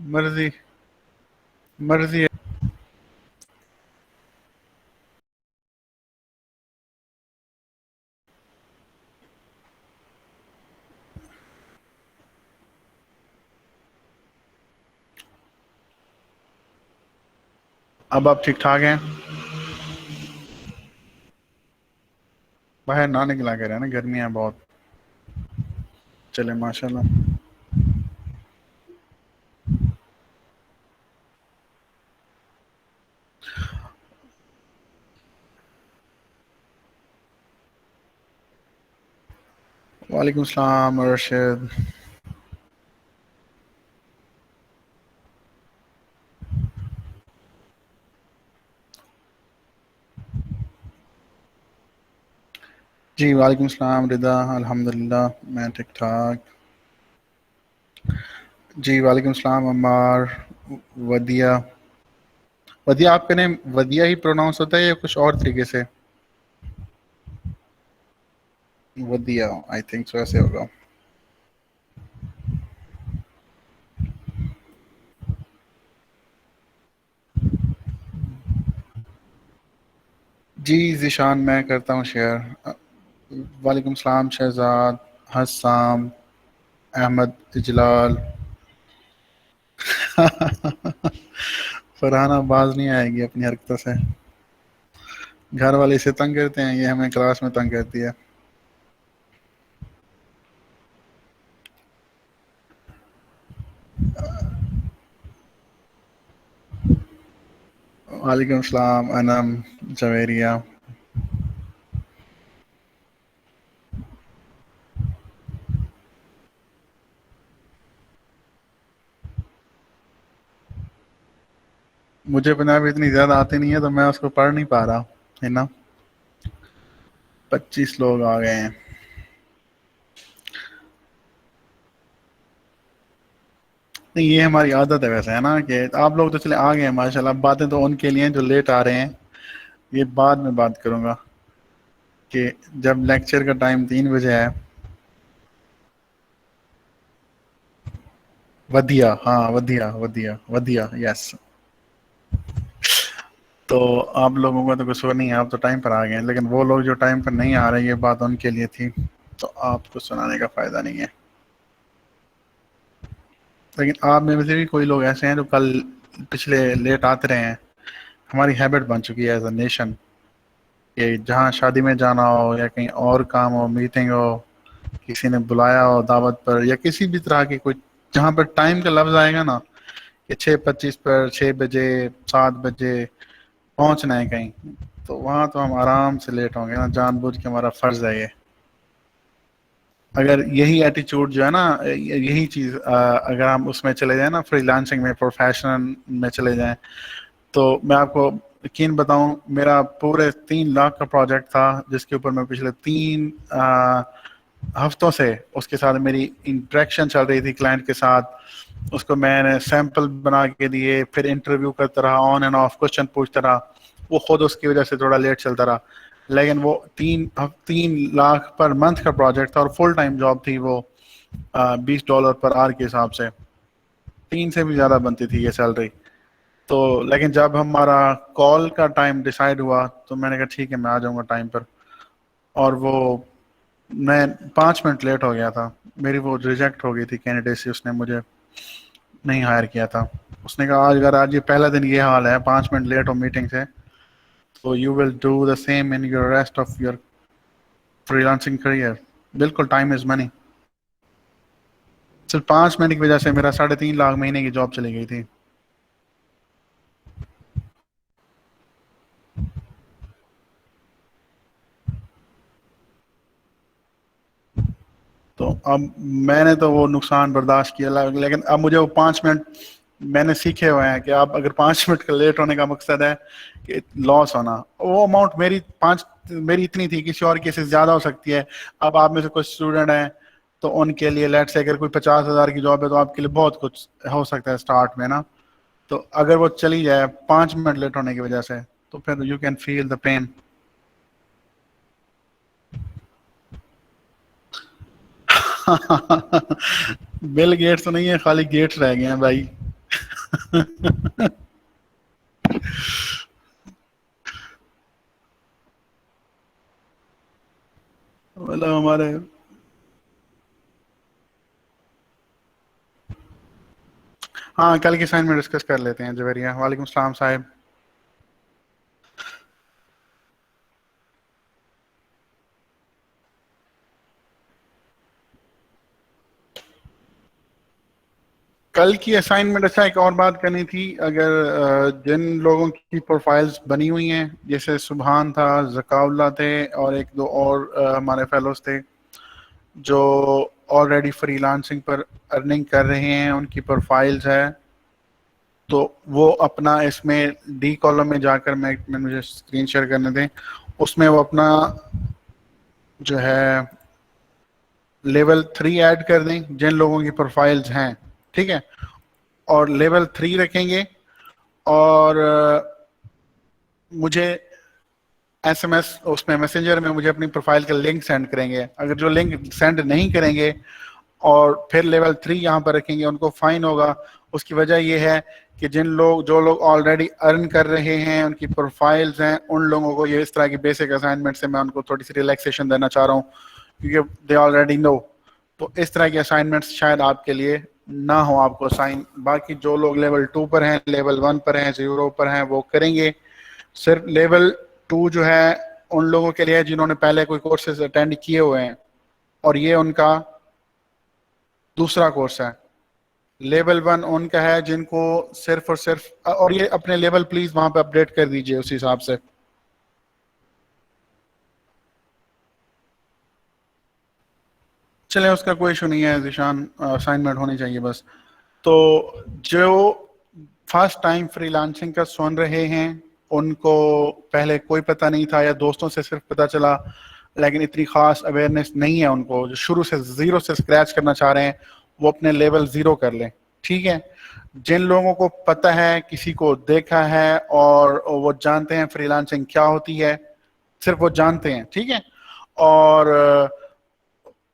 मर्जी, मर्जी है। अब आप ठीक ठाक हैं? बाहर ना निकला कर, है ना, गर्मियाँ बहुत। चले माशाल्लाह। वालेकुम सलाम अरशद। जी वालेकुम सलाम रिदा, अल्हम्दुलिल्लाह मैं ठीक ठाक। जी वालेकुम सलाम अम्मार। वदिया। वदिया आपका नेम वदिया ही प्रोनाउंस होता है या कुछ और तरीके से? वदिया, आई थिंक सो ऐसे होगा। जी ज़ीशान, मैं करता हूँ शेयर। वालेकुम सलाम शहजाद, हसाम, अहमद इजलाल। फरहाना बाज नहीं आएगी अपनी हरकतों से। घर वाले इसे तंग करते हैं, ये हमें क्लास में तंग करती है। वालेकुम सलाम अनम जवेरिया। मुझे पंजाबी इतनी ज़्यादा आती नहीं है तो मैं उसको पढ़ नहीं पा रहा, है ना। 25 लोग आ गए हैं। नहीं, ये हमारी आदत है वैसे, है ना, कि आप लोग तो चले आ गए हैं माशाल्लाह। बातें तो उनके लिए हैं जो लेट आ रहे हैं। ये बाद में बात करूंगा कि जब लेक्चर का टाइम 3 बजे है। वधिया, हाँ वधिया वधिया वधिया, यस। तो आप लोगों का तो कुछ वो नहीं है, आप तो टाइम पर आ गए हैं, लेकिन वो लोग जो टाइम पर नहीं आ रहे, ये बात उनके लिए थी। तो आपको सुनाने का फायदा नहीं है। लेकिन आप में से भी कोई लोग ऐसे हैं जो कल पिछले लेट आते रहे हैं। हमारी हैबिट बन चुकी है एज अ नेशन कि जहाँ शादी में जाना हो या कहीं और काम हो, मीटिंग हो, किसी ने बुलाया हो दावत पर, या किसी भी तरह की कोई, जहाँ पर टाइम का लफ्ज आएगा ना कि 6:25 पर, 6 बजे, 7 बजे पहुंचना है कहीं, तो वहां तो हम आराम से लेट होंगे ना, जानबूझ के, हमारा फर्ज है ये। अगर यही एटीट्यूड जो है ना, यही चीज अगर हम उसमें चले जाए ना, फ्रीलांसिंग में, प्रोफेशनल में चले जाएं, तो मैं आपको यकीन बताऊं, मेरा पूरे 3 लाख का प्रोजेक्ट था जिसके ऊपर मैं पिछले 3 हफ्तों से उसके साथ मेरी इंटरेक्शन चल रही थी क्लाइंट के साथ। उसको मैंने सैंपल बना के दिए, फिर इंटरव्यू करता रहा, ऑन एंड ऑफ क्वेश्चन पूछता रहा। वो खुद उसकी वजह से थोड़ा लेट चलता रहा, लेकिन वो 3 लाख पर मंथ का प्रोजेक्ट था और फुल टाइम जॉब थी वो। $20 पर आवर के हिसाब से 3 से भी ज़्यादा बनती थी ये सैलरी। तो लेकिन जब हमारा कॉल का टाइम डिसाइड हुआ तो मैंने कहा ठीक है, मैं आ जाऊंगा टाइम पर। और वो, मैं 5 मिनट लेट हो गया था। मेरी वो रिजेक्ट हो गई थी कैंडिडेसी, उसने मुझे नहीं हायर किया था। उसने कहा आज, अगर आज ये पहला दिन ये हाल है, 5 मिनट लेट हो मीटिंग से, तो you will do the same in your rest of your freelancing career. बिल्कुल, टाइम इज मनी। सिर्फ 5 मिनट की वजह से मेरा 3.5 लाख महीने की जॉब चली गई थी। तो अब मैंने तो वो नुकसान बर्दाश्त किया, लेकिन अब मुझे वो 5 मिनट मैंने सीखे हुए हैं कि आप अगर 5 मिनट का लेट होने का मकसद है कि लॉस होना, वो अमाउंट मेरी इतनी थी, किसी और केसेस ज़्यादा हो सकती है। अब आप में से कुछ स्टूडेंट हैं तो उनके लिए लेट से अगर कोई 50,000 की जॉब है तो आपके लिए बहुत कुछ हो सकता है स्टार्ट में ना। तो अगर वो चली जाए 5 मिनट लेट होने की वजह से, तो फिर you can feel the pain. Bill Gates तो नहीं है, खाली गेट्स रह गए हैं भाई। मतलब हमारे, हाँ कल की साइन में डिस्कस कर लेते हैं जवेरिया। वालेकुम सलाम साहिब। कल की असाइनमेंट, अच्छा एक और बात करनी थी। अगर जिन लोगों की प्रोफाइल्स बनी हुई हैं, जैसे सुबहान था, जकाउल्ला थे, और एक दो और हमारे फेलोज थे जो ऑलरेडी फ्रीलांसिंग पर अर्निंग कर रहे हैं, उनकी प्रोफाइल्स है, तो वो अपना इसमें डी कॉलम में जाकर मैं मुझे स्क्रीन शेयर करने दें, उसमें वो अपना जो है लेवल 3 ऐड कर दें जिन लोगों की प्रोफाइल्स हैं, ठीक है, और लेवल 3 रखेंगे। और मुझे एसएमएस, उसमें मैसेंजर में मुझे अपनी प्रोफाइल का लिंक सेंड करेंगे। अगर जो लिंक सेंड नहीं करेंगे और फिर लेवल 3 यहाँ पर रखेंगे, उनको फाइन होगा। उसकी वजह यह है कि जो लोग ऑलरेडी अर्न कर रहे हैं, उनकी प्रोफाइल्स हैं, उन लोगों को ये इस तरह की बेसिक असाइनमेंट से मैं उनको थोड़ी सी रिलैक्सेशन देना चाह रहा हूँ, क्योंकि दे ऑलरेडी नो। तो इस तरह की असाइनमेंट्स शायद आपके लिए ना हो, आपको साइन। बाकी जो लोग लेवल 2 पर हैं, लेवल 1 पर हैं, 0 पर हैं, वो करेंगे। सिर्फ लेवल 2 जो है उन लोगों के लिए है जिन्होंने पहले कोई कोर्सेज अटेंड किए हुए हैं, और ये उनका दूसरा कोर्स है। लेवल 1 उनका है जिनको सिर्फ और सिर्फ, और ये अपने लेवल प्लीज वहां पे अपडेट कर दीजिए उस हिसाब से। चले, उसका कोई इशू नहीं है जिशान, असाइनमेंट होनी चाहिए बस। तो जो फर्स्ट टाइम फ्रीलांसिंग का सुन रहे हैं, उनको पहले कोई पता नहीं था या दोस्तों से सिर्फ पता चला, लेकिन इतनी खास अवेयरनेस नहीं है उनको, जो शुरू से जीरो से स्क्रैच करना चाह रहे हैं, वो अपने लेवल 0 कर लें, ठीक है। जिन लोगों को पता है, किसी को देखा है और वो जानते हैं फ्रीलांसिंग क्या होती है, सिर्फ वो जानते हैं, ठीक है, और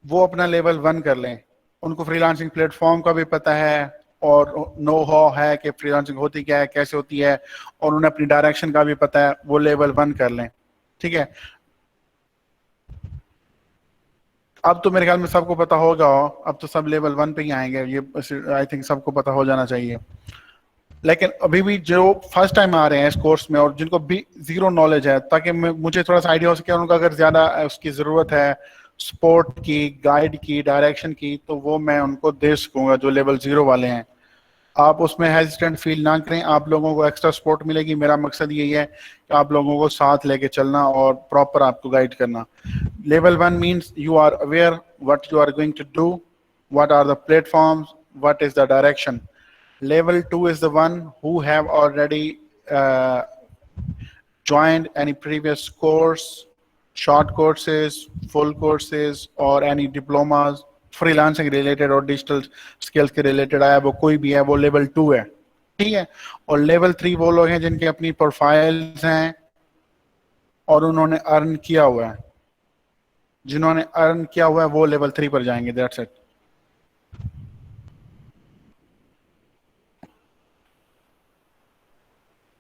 वो अपना लेवल 1 कर लें। उनको फ्रीलांसिंग प्लेटफॉर्म का भी पता है और नो हाउ है कि फ्रीलांसिंग होती क्या है, कैसे होती है, और उन्हें अपनी डायरेक्शन का भी पता है, वो लेवल 1 कर लें, ठीक है। अब तो मेरे ख्याल में सबको पता होगा, अब तो सब लेवल 1 पे ही आएंगे, ये आई थिंक सबको पता हो जाना चाहिए। लेकिन अभी भी जो फर्स्ट टाइम आ रहे हैं इस कोर्स में और जिनको भी जीरो नॉलेज है, ताकि मुझे थोड़ा सा आइडिया हो सके, उनको अगर ज्यादा उसकी जरूरत है सपोर्ट की, गाइड की, डायरेक्शन की, तो वो मैं उनको दे सकूंगा जो लेवल 0 वाले हैं। आप उसमें हेजिटेंट फील ना करें, आप लोगों को एक्स्ट्रा सपोर्ट मिलेगी। मेरा मकसद यही है कि आप लोगों को साथ लेके चलना और प्रॉपर आपको गाइड करना। Level 1 means you are aware what you are going to do, what are the platforms, what is the direction. Level 2 is the one who have already joined any previous course, short courses, full courses, or any diplomas, freelancing related और digital skills के related आया, वो कोई भी है, वो level 2 है, ठीक है। और लेवल 3 वो लोग हैं जिनके अपनी प्रोफाइल्स हैं और उन्होंने अर्न किया हुआ है। जिन्होंने अर्न किया हुआ है वो लेवल 3 पर जाएंगे, दैट्स इट।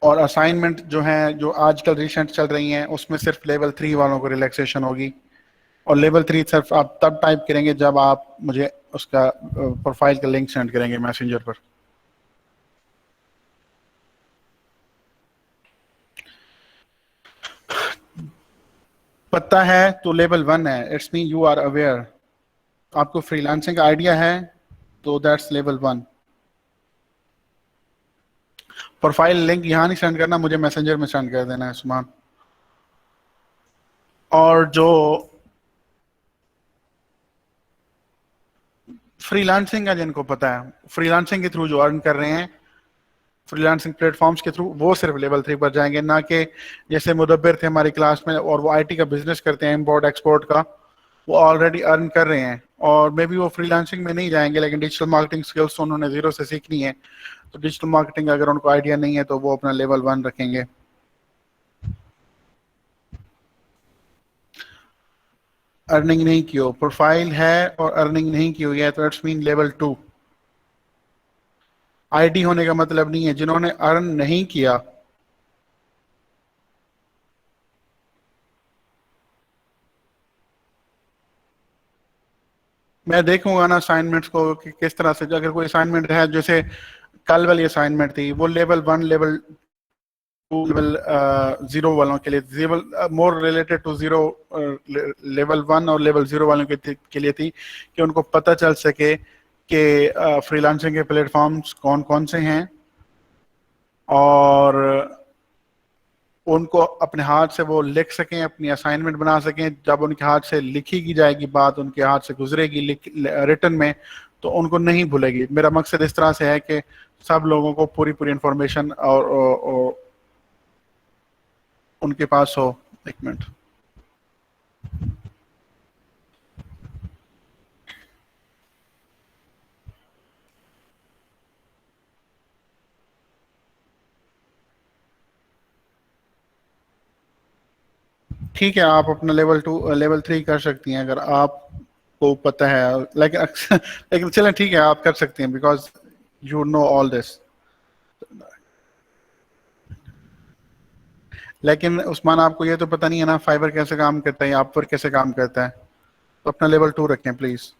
और असाइनमेंट जो है, जो आजकल रिसेंट चल रही हैं, उसमें सिर्फ लेवल 3 वालों को रिलैक्सेशन होगी। और लेवल 3 सिर्फ आप तब टाइप करेंगे जब आप मुझे उसका प्रोफाइल का लिंक सेंड करेंगे मैसेंजर पर। पता है तो लेवल 1 है, it's mean you are aware. आपको फ्रीलांसिंग का आइडिया है तो दैट्स लेवल 1। प्रोफाइल लिंक यहाँ नहीं सेंड करना, मुझे मैसेंजर में सेंड कर देना है सुमान। और जो फ्रीलांसिंग का जिनको पता है, फ्रीलांसिंग के थ्रू जो अर्न कर रहे हैं फ्रीलांसिंग प्लेटफॉर्म्स के थ्रू, वो सिर्फ लेवल 3 पर जाएंगे। ना कि जैसे मुदब्बिर थे हमारी क्लास में और वो आईटी का बिजनेस करते हैं, इम्पोर्ट एक्सपोर्ट का, वो ऑलरेडी अर्न कर रहे हैं और मे बी वो फ्रीलांसिंग में नहीं जाएंगे, लेकिन डिजिटल मार्केटिंग स्किल्स तो उन्होंने जीरो से सीखनी है। तो डिजिटल मार्केटिंग अगर उनको आइडिया नहीं है तो वो अपना लेवल 1 रखेंगे। अर्निंग नहीं की हो, प्रोफाइल है और अर्निंग नहीं की हुई है, तो इट्स मीन लेवल 2। आईडी होने का मतलब नहीं है, जिन्होंने अर्न नहीं किया। मैं देखूंगा ना असाइनमेंट्स को कि किस तरह से, अगर कोई असाइनमेंट है, जैसे कल वाली असाइनमेंट थी, वो लेवल 1, लेवल 2, लेवल 0 वालों के लिए, level more related to zero, level 1 और लेवल 0 वालों के लिए थी, कि उनको पता चल सके कि फ्रीलांसिंग के प्लेटफॉर्म्स कौन कौन से हैं, और उनको अपने हाथ से वो लिख सकें, अपनी असाइनमेंट बना सकें। जब उनके हाथ से लिखी की जाएगी बात, उनके हाथ से गुजरेगी रिटर्न में, तो उनको नहीं भूलेगी। मेरा मकसद इस तरह से है कि सब लोगों को पूरी पूरी इंफॉर्मेशन और उनके पास हो। एक मिनट। ठीक है, आप अपना लेवल 3 कर सकती हैं, अगर आपको पता है। लेकिन लेकिन चलें, ठीक है, आप कर सकती हैं, because you know all this. लेकिन उस्मान, आपको ये तो पता नहीं है ना फाइबर कैसे काम करता है या अपवर्क कैसे काम करता है। तो अपना लेवल 2 रखें प्लीज।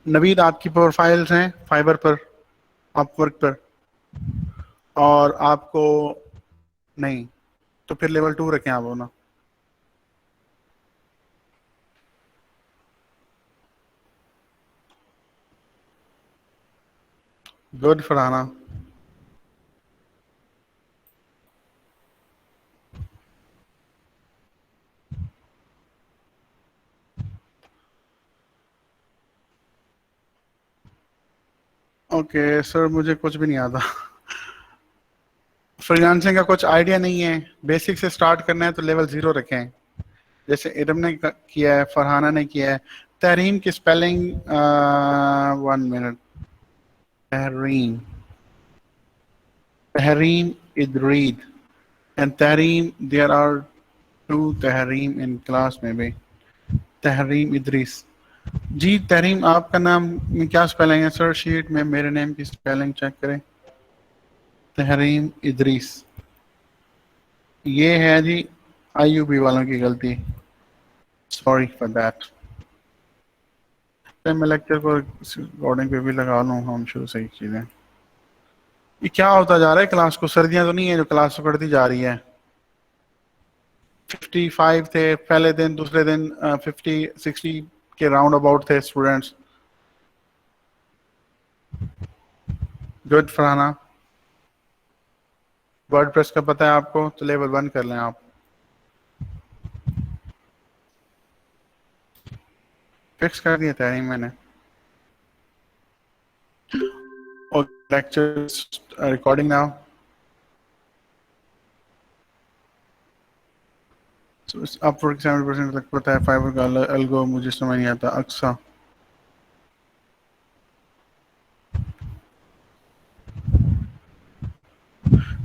नवीद, आपकी प्रोफाइल्स हैं फाइबर पर, अपवर्क पर, और आपको नहीं, तो फिर लेवल 2 रखें आप ना। गुड फरहाना। ओके सर, मुझे कुछ भी नहीं आता। फ्रीलांसिंग का कुछ आइडिया नहीं है। बेसिक से स्टार्ट करना है तो लेवल 0 रखें, जैसे इरम ने किया है, फरहाना ने किया है। तहरीम की स्पेलिंग, 1 मिनट। तहरीम, तहरीम इदरीद and Tahreem, there are two Tahreem in class में भी। तहरीम इदरीस। जी तहरीम, आपका नाम में क्या स्पेलिंग है सर? शीट में मेरे नेम की स्पेलिंग चेक करें। तहरीम इदरीस। ये है जी आईयूबी वालों की गलती। Sorry for that. मैं लेक्चर को रिकॉर्डिंग पे भी लगा लूँ, हम शुरू से ही चीज़ें। ये क्या होता जा रहा है क्लास को? सर्दियां तो नहीं है जो क्लास पकड़ती जा रही है? 55 थे पहले दिन, दूसरे दिन 50 60 के राउंड अबाउट थे स्टूडेंट्स। गुड फरहाना। वर्डप्रेस का पता है आपको, तो लेवल 1 कर लें आप। फिक्स कर दिया तहरीम मैंने। और लेक्चर रिकॉर्डिंग नाउ। अब फॉर 70% तक पता है फाइबर का अलगो, मुझे समझ नहीं आता अक्सा।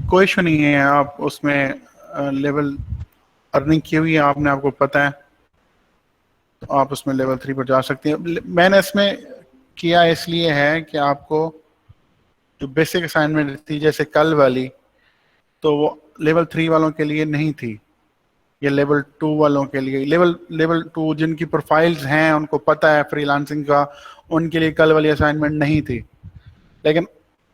कोई इशू नहीं है, आप उसमें लेवल अर्निंग की हुई है आपने, आपको पता है, तो आप उसमें लेवल 3 पर जा सकती हैं। मैंने इसमें किया इसलिए है कि आपको जो बेसिक असाइनमेंट थी जैसे कल वाली, तो वो लेवल 3 वालों के लिए नहीं थी, ये लेवल 2 वालों के लिए। लेवल 2 जिनकी प्रोफाइल्स हैं, उनको पता है फ्रीलांसिंग का, उनके लिए कल वाली असाइनमेंट नहीं थी। लेकिन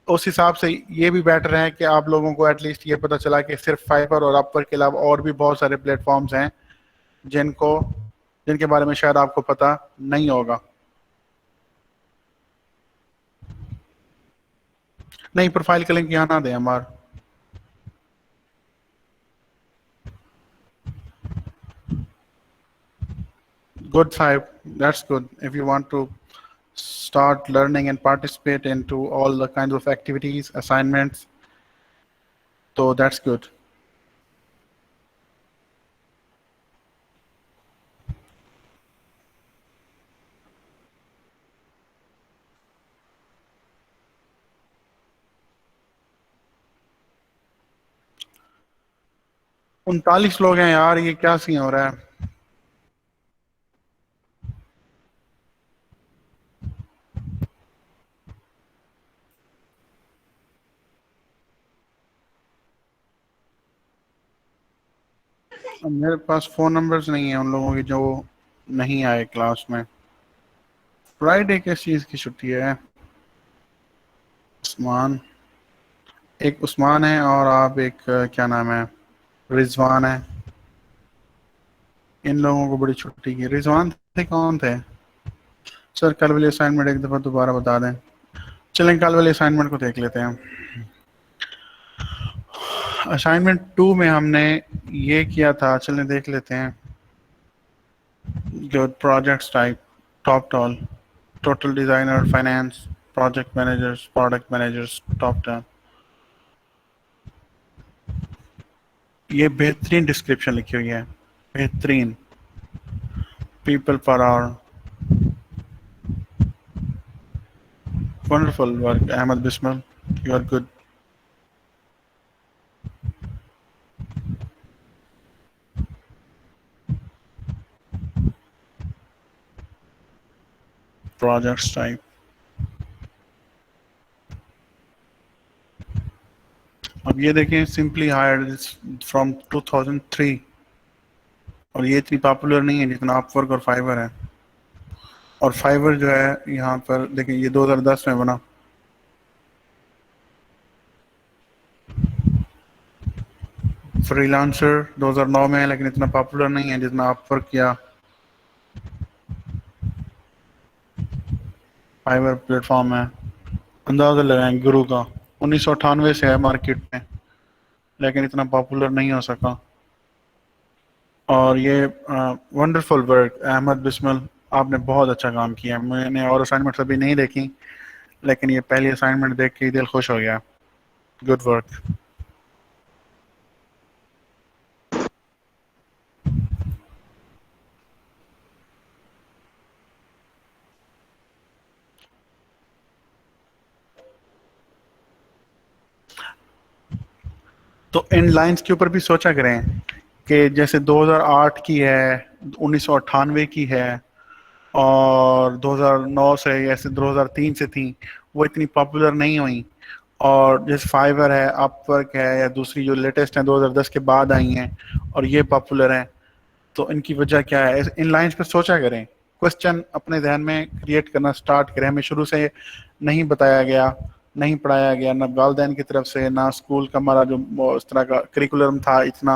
उस हिसाब से ये भी बेटर है कि आप लोगों को एटलीस्ट ये पता चला कि सिर्फ फाइबर और अपवर के अलावा और भी बहुत सारे प्लेटफॉर्म्स हैं जिनको जिनके बारे में शायद आपको पता नहीं होगा। नहीं, प्रोफाइल का लिंक यहाँ ना दें हमार। Good, Saib. That's good. If you want to start learning and participate into all the kinds of activities, assignments, so that's good. 39 लोग हैं यार, ये क्या सीन हो रहा है। अब मेरे पास फोन नंबर्स नहीं है उन लोगों के जो नहीं आए क्लास में। फ्राइडे किस चीज की छुट्टी है? उस्मान, एक उस्मान है और आप एक क्या नाम है, रिजवान है। इन लोगों को बड़ी छुट्टी की। रिजवान थे, कौन थे? सर कल वाली असाइनमेंट एक दफा दोबारा बता दें। चलें कल वाली असाइनमेंट को देख लेते हैं। असाइनमेंट 2 में हमने ये किया था, चलें देख लेते हैं। जो projects type, top tall, total designer, finance, project managers, product managers, top 10। ये बेहतरीन डिस्क्रिप्शन लिखी हुई है, बेहतरीन। People per hour, wonderful work Ahmad Bismil, you are good. Projects type, अब ये देखें, सिंपली हायर्ड फ्रॉम 2003, और ये इतनी पॉपुलर नहीं है जितना अपवर्क और फाइवर है। और फाइवर जो है यहाँ पर देखें, ये 2010 में बना। फ्रीलांसर 2009 में है, लेकिन इतना पॉपुलर नहीं है जितना अपवर्क या फाइवर प्लेटफॉर्म है। अंदाजा लगाएं गुरु का, 1998 से है मार्केट में, लेकिन इतना पॉपुलर नहीं हो सका। और ये वंडरफुल वर्क अहमद बिस्मिल, आपने बहुत अच्छा काम किया। मैंने और असाइनमेंट अभी नहीं देखी, लेकिन ये पहली असाइनमेंट देख के ही दिल खुश हो गया। Good work. तो इन लाइंस के ऊपर भी सोचा करें कि जैसे 2008 की है, 1998 की है, और 2009 से, ऐसे 2003 से थी, वो इतनी पॉपुलर नहीं हुई। और जैसे फाइवर है, अपवर्क है, या दूसरी जो लेटेस्ट है 2010 के बाद आई हैं और ये पॉपुलर हैं, तो इनकी वजह क्या है? इन लाइंस पे सोचा करें, क्वेश्चन अपने ध्यान में क्रिएट करना स्टार्ट करें। हमें शुरू से नहीं बताया गया, नहीं पढ़ाया गया, ना वालदैन की तरफ से, ना स्कूल का हमारा जो इस तरह का करिकुलम था इतना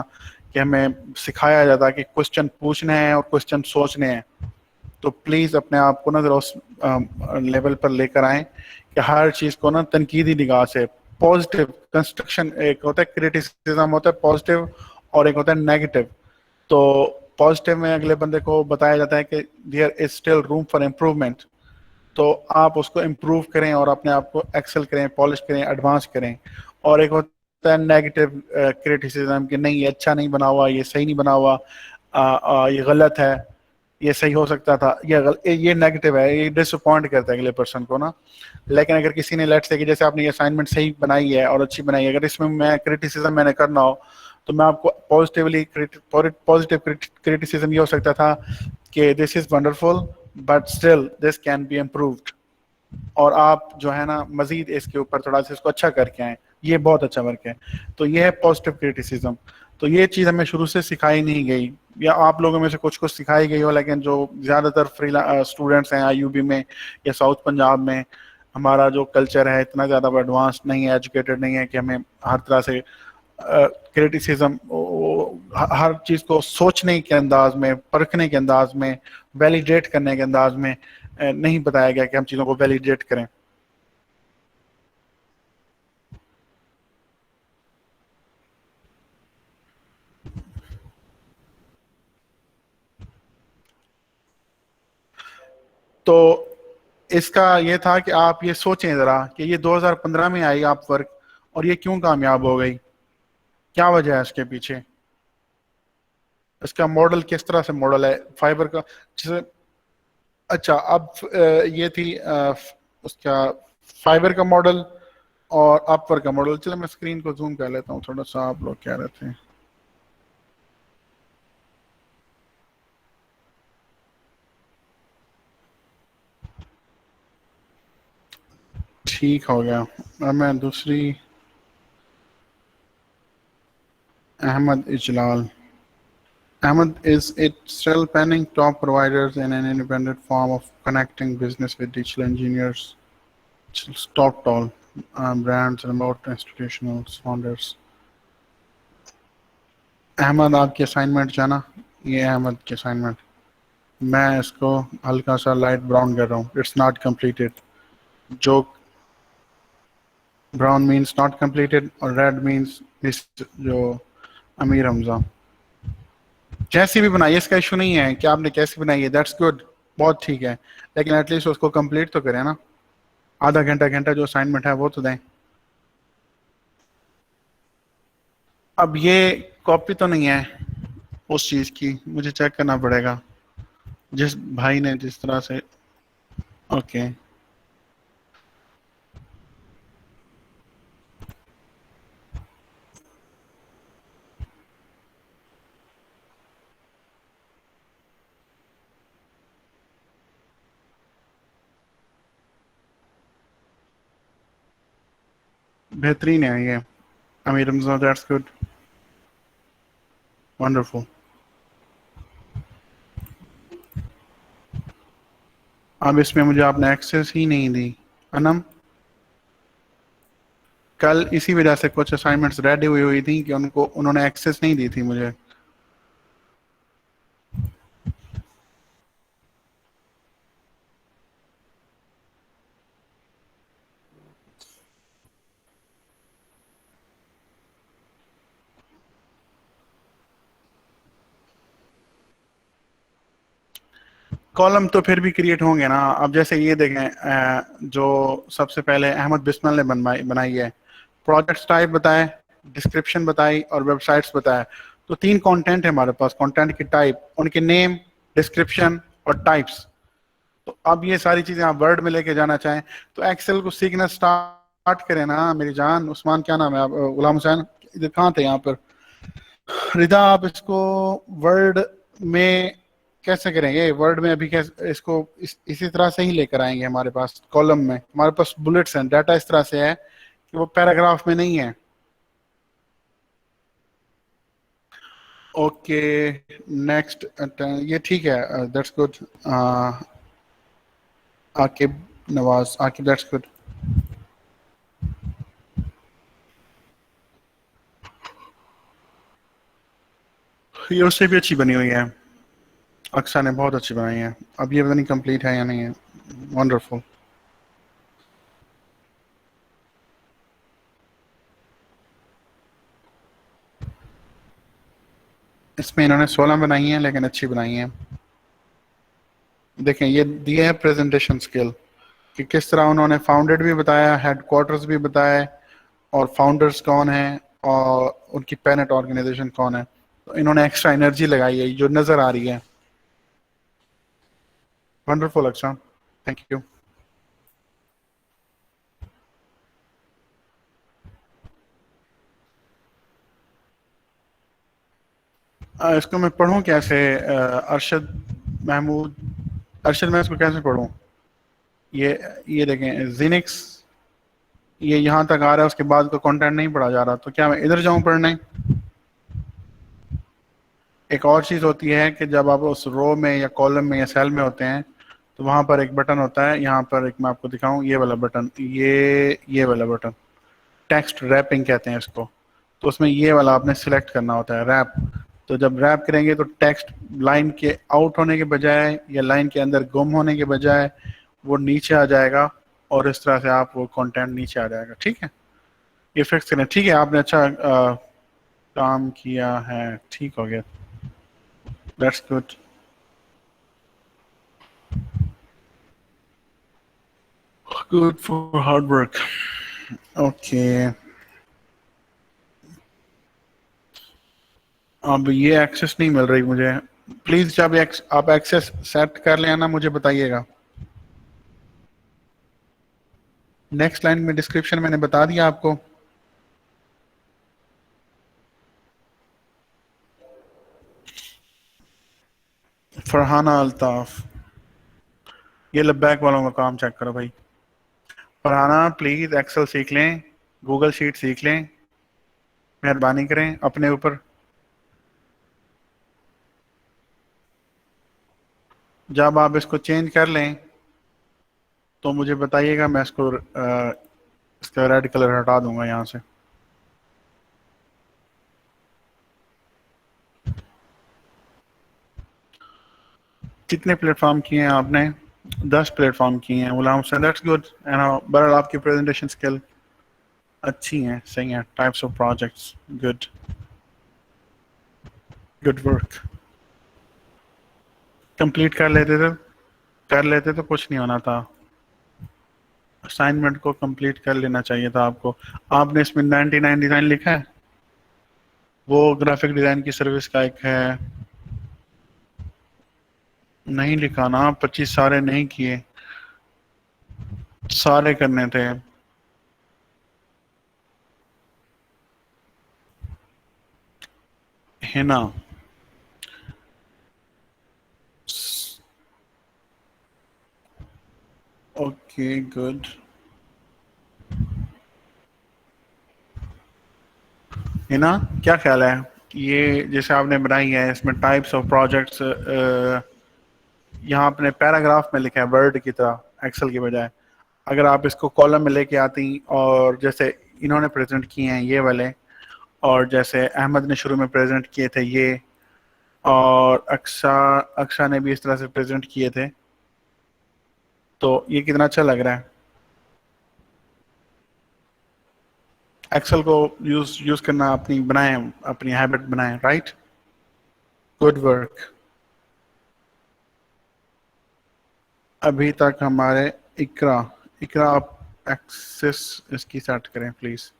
कि हमें सिखाया जाता कि क्वेश्चन पूछने हैं और क्वेश्चन सोचने हैं। तो प्लीज़ अपने आप को ना जरा उस लेवल पर लेकर आएं कि हर चीज़ को ना तनकीदी निगाह से, पॉजिटिव कंस्ट्रक्शन, एक होता है क्रिटिसिज्म, होता है पॉजिटिव, और एक होता है नेगेटिव। तो पॉजिटिव में अगले बंदे को बताया जाता है कि there is still room for improvement, तो आप उसको इम्प्रूव करें और अपने आप को एक्सेल करें, पॉलिश करें, एडवांस करें। और एक होता है नेगेटिव क्रिटिसिज्म कि नहीं, ये अच्छा नहीं बना हुआ, ये सही नहीं बना हुआ, ये गलत है, ये सही हो सकता था, ये नेगेटिव है, ये डिसअपॉइंट करता है अगले पर्सन को ना। लेकिन अगर किसी ने लेट्स से कि जैसे आपने ये असाइनमेंट सही बनाई है और अच्छी बनाई है, अगर इसमें मैं क्रिटिसिज्म मैंने करना हो, तो मैं आपको पॉजिटिव क्रिटिसिज्म ये हो सकता था कि this is wonderful but still this can be improved, और आप जो है ना मजीद इसके ऊपर थोड़ा सा इसको अच्छा करके आए, ये बहुत अच्छा वर्क है। तो ये है पॉजिटिव क्रिटिसिज्म। तो ये चीज़ हमें शुरू से सिखाई नहीं गई, या आप लोगों में से कुछ कुछ सिखाई गई हो, लेकिन जो ज़्यादातर फ्री स्टूडेंट्स हैं आईयूबी में या साउथ पंजाब में, हमारा जो कल्चर है इतना ज़्यादा एडवांस नहीं है, एजुकेटेड नहीं है कि हमें हर तरह से क्रिटिसिज्म, हर चीज़ को सोचने के अंदाज में, परखने के अंदाज में, वैलिडेट करने के अंदाज में नहीं बताया गया कि हम चीज़ों को वैलिडेट करें। तो इसका ये था कि आप ये सोचें ज़रा कि ये 2015 में आई आप वर्क, और ये क्यों कामयाब हो गई, क्या वजह है इसके पीछे, इसका मॉडल किस तरह से मॉडल है फाइबर का। जैसे अच्छा, अब ये थी उसका फाइबर का मॉडल और अपवर का मॉडल। चलो मैं स्क्रीन को जूम कर लेता हूँ थोड़ा सा, आप लोग क्या रहते हैं। ठीक हो गया। अब मैं दूसरी, Ahmad Ijlal. Ahmed, is it still pending top providers in an independent form of connecting business with digital engineers, top tall brands, remote institutional founders? Ahmad आपकी असाइनमेंट जाना, ये अहमद की असाइनमेंट, मैं इसको हल्का सा लाइट ब्राउन कर रहा हूँ, इट्स नॉट कंप्लीटेड। जो ब्राउन मीन्स नॉट कंप्लीटेड और रेड मीन्स जो अमीर हमजा। जैसी भी बनाई इसका इशू नहीं है कि आपने कैसी बनाई है, दैट्स गुड, बहुत ठीक है, लेकिन एटलीस्ट उसको कंप्लीट तो करें ना। आधा घंटा घंटा जो असाइनमेंट है वो तो दें। अब ये कॉपी तो नहीं है उस चीज की, मुझे चेक करना पड़ेगा जिस भाई ने जिस तरह से। ओके, बेहतरीन है ये Amir Hamza, that's good, wonderful. अब इसमें मुझे आपने एक्सेस ही नहीं दी अनम। कल इसी वजह से कुछ असाइनमेंट्स रेडी हुई हुई थी कि उनको उन्होंने एक्सेस नहीं दी थी मुझे। कॉलम तो फिर भी क्रिएट होंगे ना। अब जैसे ये देखें, जो सबसे पहले अहमद बिस्मिल ने बनाई है, प्रोजेक्ट टाइप बताए, डिस्क्रिप्शन बताई और वेबसाइट्स बताया। तो तीन कंटेंट है हमारे पास, कंटेंट की टाइप, उनके नेम, डिस्क्रिप्शन और टाइप्स। तो अब ये सारी चीजें आप वर्ड में लेके जाना चाहें तो एक्सेल को सीखना स्टार्ट करें ना मेरी जान। उस्मान क्या नाम है आप, गुलाम हुसैन, इधर कहाँ थे यहाँ पर? रिदा, आप इसको वर्ड में कैसे करेंगे? वर्ड में अभी कैसे इसको इसी तरह से ही लेकर आएंगे हमारे पास। कॉलम में हमारे पास बुलेट्स हैं, डाटा इस तरह से है कि वो पैराग्राफ में नहीं है। ओके, नेक्स्ट, ये ठीक है, that's good. Aqib Nawaz, Aqib, that's good. ये उससे भी अच्छी बनी हुई है, अक्सा ने बहुत अच्छी बनाई है। अब ये पता नहीं कंप्लीट है या नहीं है। वंडरफुल। इसमें इन्होंने 16 बनाई है लेकिन अच्छी बनाई है। देखें, ये दिए है प्रेजेंटेशन स्किल कि किस तरह उन्होंने फाउंडेड भी बताया, हेडक्वार्टर्स भी बताया और फाउंडर्स कौन है और उनकी पेरेंट ऑर्गेनाइजेशन कौन है। तो इन्होंने एक्स्ट्रा एनर्जी लगाई है जो नजर आ रही है। Wonderful Aqsa, thank you. इसको मैं पढ़ूं कैसे? अरशद महमूद, अरशद, मैं इसको कैसे पढ़ूं? ये ये देखें, जिनिक्स, ये यहाँ तक आ रहा है, उसके बाद का कंटेंट नहीं पढ़ा जा रहा। तो क्या मैं इधर जाऊं पढ़ने? एक और चीज़ होती है कि जब आप उस रो में या कॉलम में या सेल में होते हैं तो वहाँ पर एक बटन होता है, यहाँ पर एक मैं आपको दिखाऊं, ये वाला बटन, ये वाला बटन, टेक्स्ट रैपिंग कहते हैं इसको। तो उसमें ये वाला आपने सिलेक्ट करना होता है, रैप। तो जब रैप करेंगे तो टेक्स्ट लाइन के आउट होने के बजाय या लाइन के अंदर गुम होने के बजाय वो नीचे आ जाएगा और इस तरह से आप वो कंटेंट नीचे आ जाएगा। ठीक है, ये फिक्स करें। ठीक है, आपने अच्छा काम किया है, ठीक हो गया, that's good. Good for hard work. Okay, अब ये एक्सेस नहीं मिल रही मुझे। प्लीज जब आप एक्सेस सेट कर लें ना मुझे बताइएगा। नेक्स्ट लाइन में डिस्क्रिप्शन मैंने बता दिया आपको। फरहाना अल्ताफ, ये लब्बैक वालों का काम चेक करो भाई। पढ़ाना प्लीज, एक्सेल सीख लें, गूगल शीट सीख लें, मेहरबानी करें अपने ऊपर। जब आप इसको चेंज कर लें तो मुझे बताइएगा, मैं इसको इसका रेड कलर हटा दूंगा यहाँ से। कितने प्लेटफॉर्म किए हैं आपने? 10 प्लेटफॉर्म किए हैं गुलाम हुसैन, दैट्स गुड। बहरहाल आपकी प्रेजेंटेशन स्किल अच्छी हैं, सही हैं। Types of projects, good, good work. Complete कर लेते तो कुछ नहीं होना था। असाइनमेंट को कंप्लीट कर लेना चाहिए था आपको। आपने इसमें 99 डिज़ाइन लिखा है, वो ग्राफिक डिज़ाइन की सर्विस का एक है। नहीं लिखा ना, 25 सारे नहीं किए, सारे करने थे। है ना? Okay, good. है ना? क्या ख्याल है? ये जैसे आपने बनाई है, इसमें टाइप्स ऑफ प्रोजेक्ट्स, यहाँ आपने पैराग्राफ में लिखा है वर्ड की तरह एक्सेल की बजाय। अगर आप इसको कॉलम में लेके आती, और जैसे इन्होंने प्रेजेंट किए हैं ये वाले, और जैसे अहमद ने शुरू में प्रेजेंट किए थे ये, और अक्सा अक्सा ने भी इस तरह से प्रेजेंट किए थे, तो ये कितना अच्छा लग रहा है। एक्सेल को यूज यूज करना अपनी बनाए, अपनी हैबिट बनाए, राइट? Good work. अभी तक हमारे इकरा इकरा आप एक्सेस इसकी सेट करें please.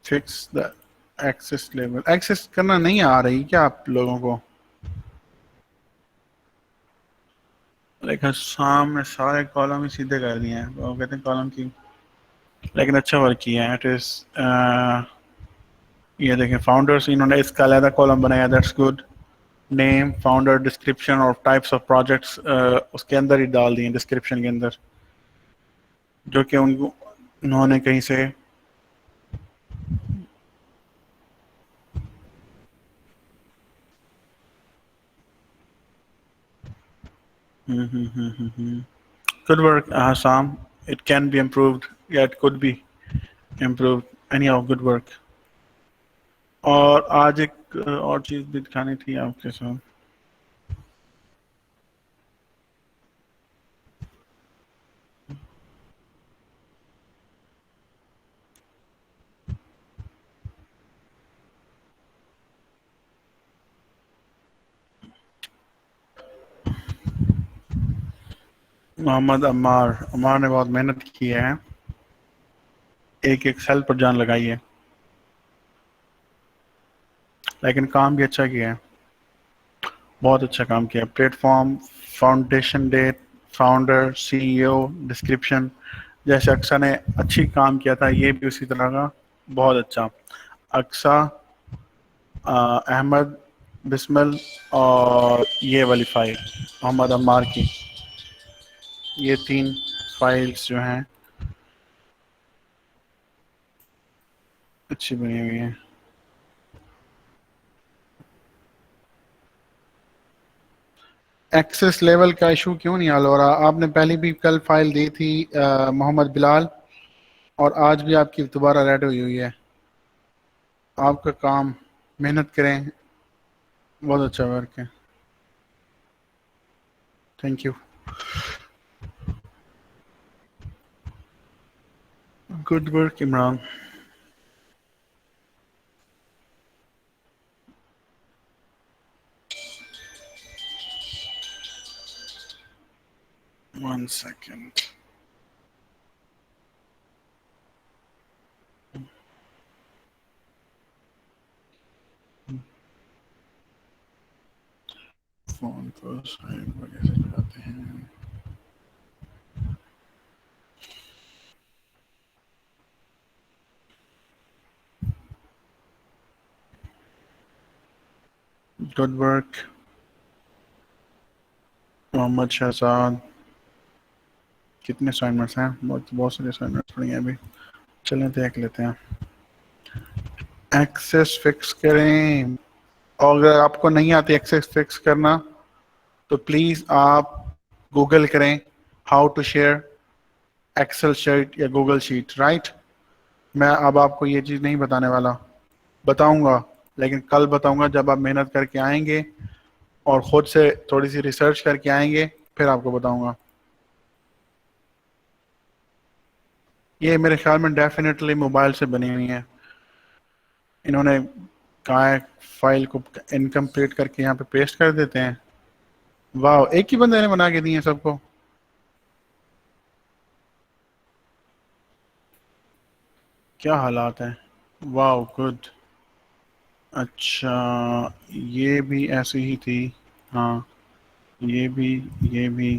Fix the access level. Access करना नहीं आ रही क्या आप लोगों को? लेकिन सामने सारे कॉलम ही सीधे कर दिए हैं, वो कहते हैं कॉलम की। लेकिन अच्छा वर्क किया है, इट इज। ये देखें, फाउंडर्स इन्होंने इसका अलग कॉलम बनाया, that's good. Name, founder, description और टाइप्स ऑफ प्रोजेक्ट्स उसके अंदर ही डाल दिए, डिस्क्रिप्शन के अंदर, जो कि उनको उन्होंने कहीं से। Good work Assam. It can be improved. Yeah, it could be improved. Anyhow, good work. और आज एक और चीज भी दिखानी थी आपके साथ। मोहम्मद अम्मार अम्मार ने बहुत मेहनत की है, एक एक सेल पर जान लगाई है, लेकिन काम भी अच्छा किया है, बहुत अच्छा काम किया। Platform, foundation date, founder, CEO, description, जैसे अक्सा ने अच्छी काम किया था, ये भी उसी तरह का बहुत अच्छा। अक्सा, अहमद, बिस्मिल, और ये वाली फाइल मोहम्मद अम्मार की, ये 3 फाइल्स जो हैं अच्छी बनी हुई हैं। एक्सेस लेवल का इशू क्यों नहीं हल हो रहा? आपने पहले भी कल फाइल दी थी मोहम्मद बिलाल, और आज भी आपकी दोबारा रेड हुई हुई है। आपका काम, मेहनत करें, बहुत अच्छा वर्क है। Thank you. Good work Imran. One second. Phone को साइड पर कैसे लगाते हैं? Good work. मोहम्मद शहजाद, कितने असाइनमेंट्स हैं? बहुत सारे असाइनमेंट्स पड़े हैं अभी, चलें देख लेते हैं। एक्सेस फिक्स करें, और अगर आपको नहीं आती एक्सेस फिक्स करना तो प्लीज आप गूगल करें how to share Excel sheet या गूगल शीट, राइट। मैं अब आपको ये चीज़ नहीं बताने वाला, बताऊंगा लेकिन कल बताऊंगा जब आप मेहनत करके आएंगे और खुद से थोड़ी सी रिसर्च करके आएंगे, फिर आपको बताऊंगा। ये मेरे ख्याल में डेफिनेटली मोबाइल से बनी हुई है, इन्होंने कहा है फाइल को इनकम्प्लीट करके यहाँ पे पेस्ट कर देते हैं। वाह, एक ही बंदे ने बना के दी है सबको। क्या हालात हैं। वाह गुड। अच्छा, ये भी ऐसी ही थी। हाँ, ये भी, ये भी।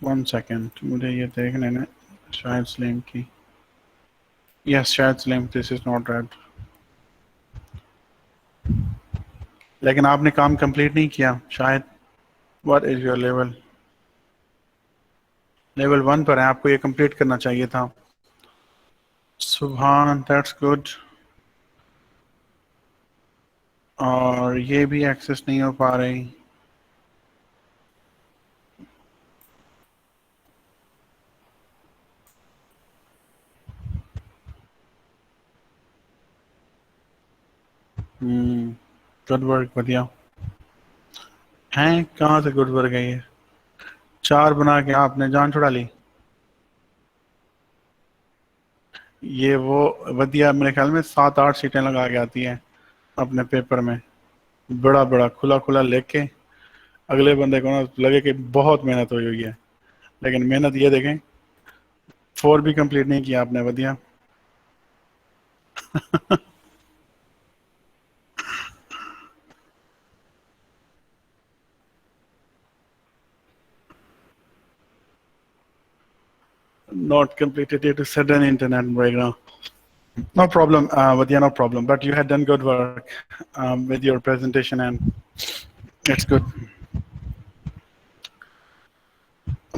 वन सेकेंड, मुझे ये देखने ने, शायद स्लिम की, यस शायद slim, this is not red. लेकिन आपने काम कंप्लीट नहीं किया शायद। What is your level? Level 1 पर है, आपको ये कंप्लीट करना चाहिए था। सुभान, दैट्स गुड। और ये भी एक्सेस नहीं हो पा रही। गुड वर्क, बढ़िया। हैं, कहाँ से गुड वर्क है ये? 4 बना के आपने जान छुड़ा ली। ये वो वधिया मेरे ख्याल में 7-8 सीटें लगा के आती हैं अपने पेपर में, बड़ा बड़ा खुला खुला लेके। अगले बंदे को ना लगे कि बहुत मेहनत हुई हुई है, लेकिन मेहनत ये देखें, 4 भी कंप्लीट नहीं किया आपने, वधिया। Not completed due to sudden internet breakdown. No problem, Vidya, no problem. But you had done good work with your presentation, and it's good.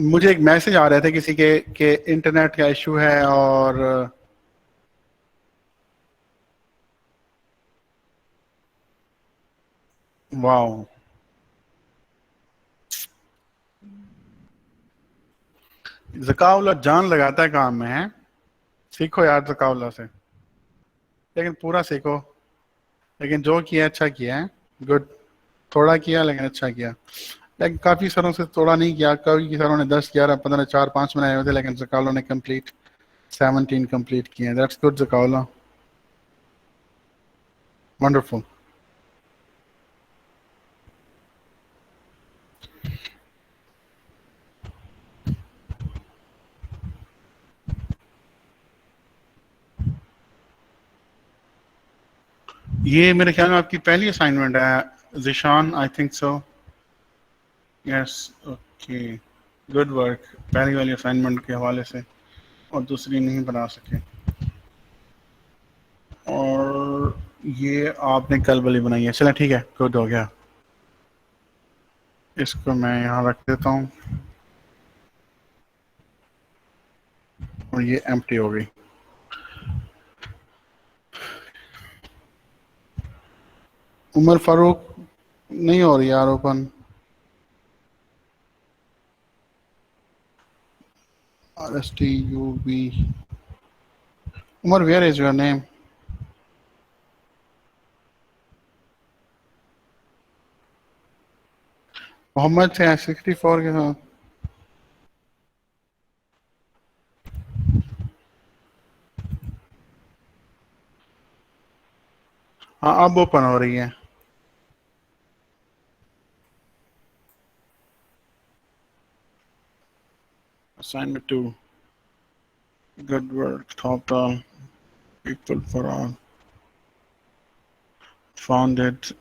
मुझे एक मैसेज आ रहे थे किसी के इंटरनेट का इशू है, और वाओ, ज़काउल्लाह जान लगाता है काम में है। सीखो यार ज़काउल्लाह से, लेकिन पूरा सीखो। लेकिन जो किया अच्छा किया है, गुड। थोड़ा किया लेकिन अच्छा किया। लेकिन काफ़ी सरों से थोड़ा नहीं किया, कई सरों ने 10, 11, 15, 4, 5 बनाए हुए थे, लेकिन ज़काउल्लाह ने कंप्लीट 17 कंप्लीट किए। That's good Zakaullah, wonderful. ये मेरे ख्याल में आपकी पहली असाइनमेंट है Zishan, I think so. Yes, okay, good work. पहली वाली असाइनमेंट के हवाले से, और दूसरी नहीं बना सके। और ये आपने कल वाली बनाई है, चलें ठीक है, गुड हो गया। इसको मैं यहाँ रख देता हूँ, और ये एम्प्टी हो गई। उमर फारूक नहीं हो रही यार open. RSTUB, Umar, where is your name? Mohammad से 64 के साथ। हाँ, अब ओपन हो रही है। Assignment 2, good work, top down, equal for all, found it।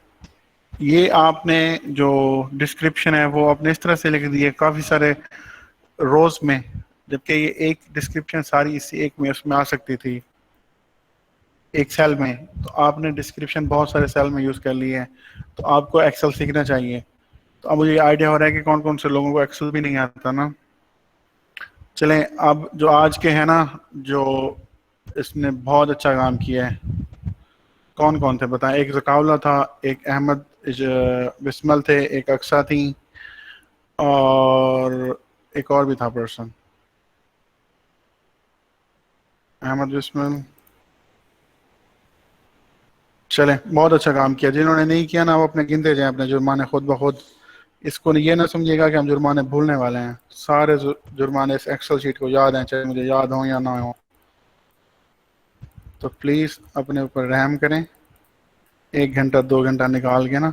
ये आपने जो डिस्क्रिप्शन है वो आपने इस तरह से लिख दी है काफ़ी सारे रोज में, जबकि ये एक डिस्क्रिप्शन सारी इसी एक में उसमें आ सकती थी। एक सेल में, तो आपने डिस्क्रिप्शन बहुत सारे सेल में यूज़ कर लिए हैं, तो आपको एक्सेल सीखना चाहिए। तो अब मुझे आइडिया हो रहा है कि कौन कौन से लोगों को एक्सेल भी नहीं आता ना। चलें, अब जो आज के हैं ना, जो इसने बहुत अच्छा काम किया है, कौन कौन थे बताएं। एक जकाउल्ला था, एक अहमद बिस्मल थे, एक अक्सा थी, और एक और भी था पर्सन, अहमद बिस्मल। चलें, बहुत अच्छा काम किया। जिन्होंने नहीं किया ना, वो अपने गिनते जाएं अपने जुर्माने खुद ब खुद। इसको ये ना समझिएगा कि हम जुर्माने भूलने वाले हैं। सारे जुर्माने इस एक्सेल शीट को याद हैं, चाहे मुझे याद हो या ना हो। तो प्लीज़ अपने ऊपर रहम करें, 1 घंटा 2 घंटा निकाल के ना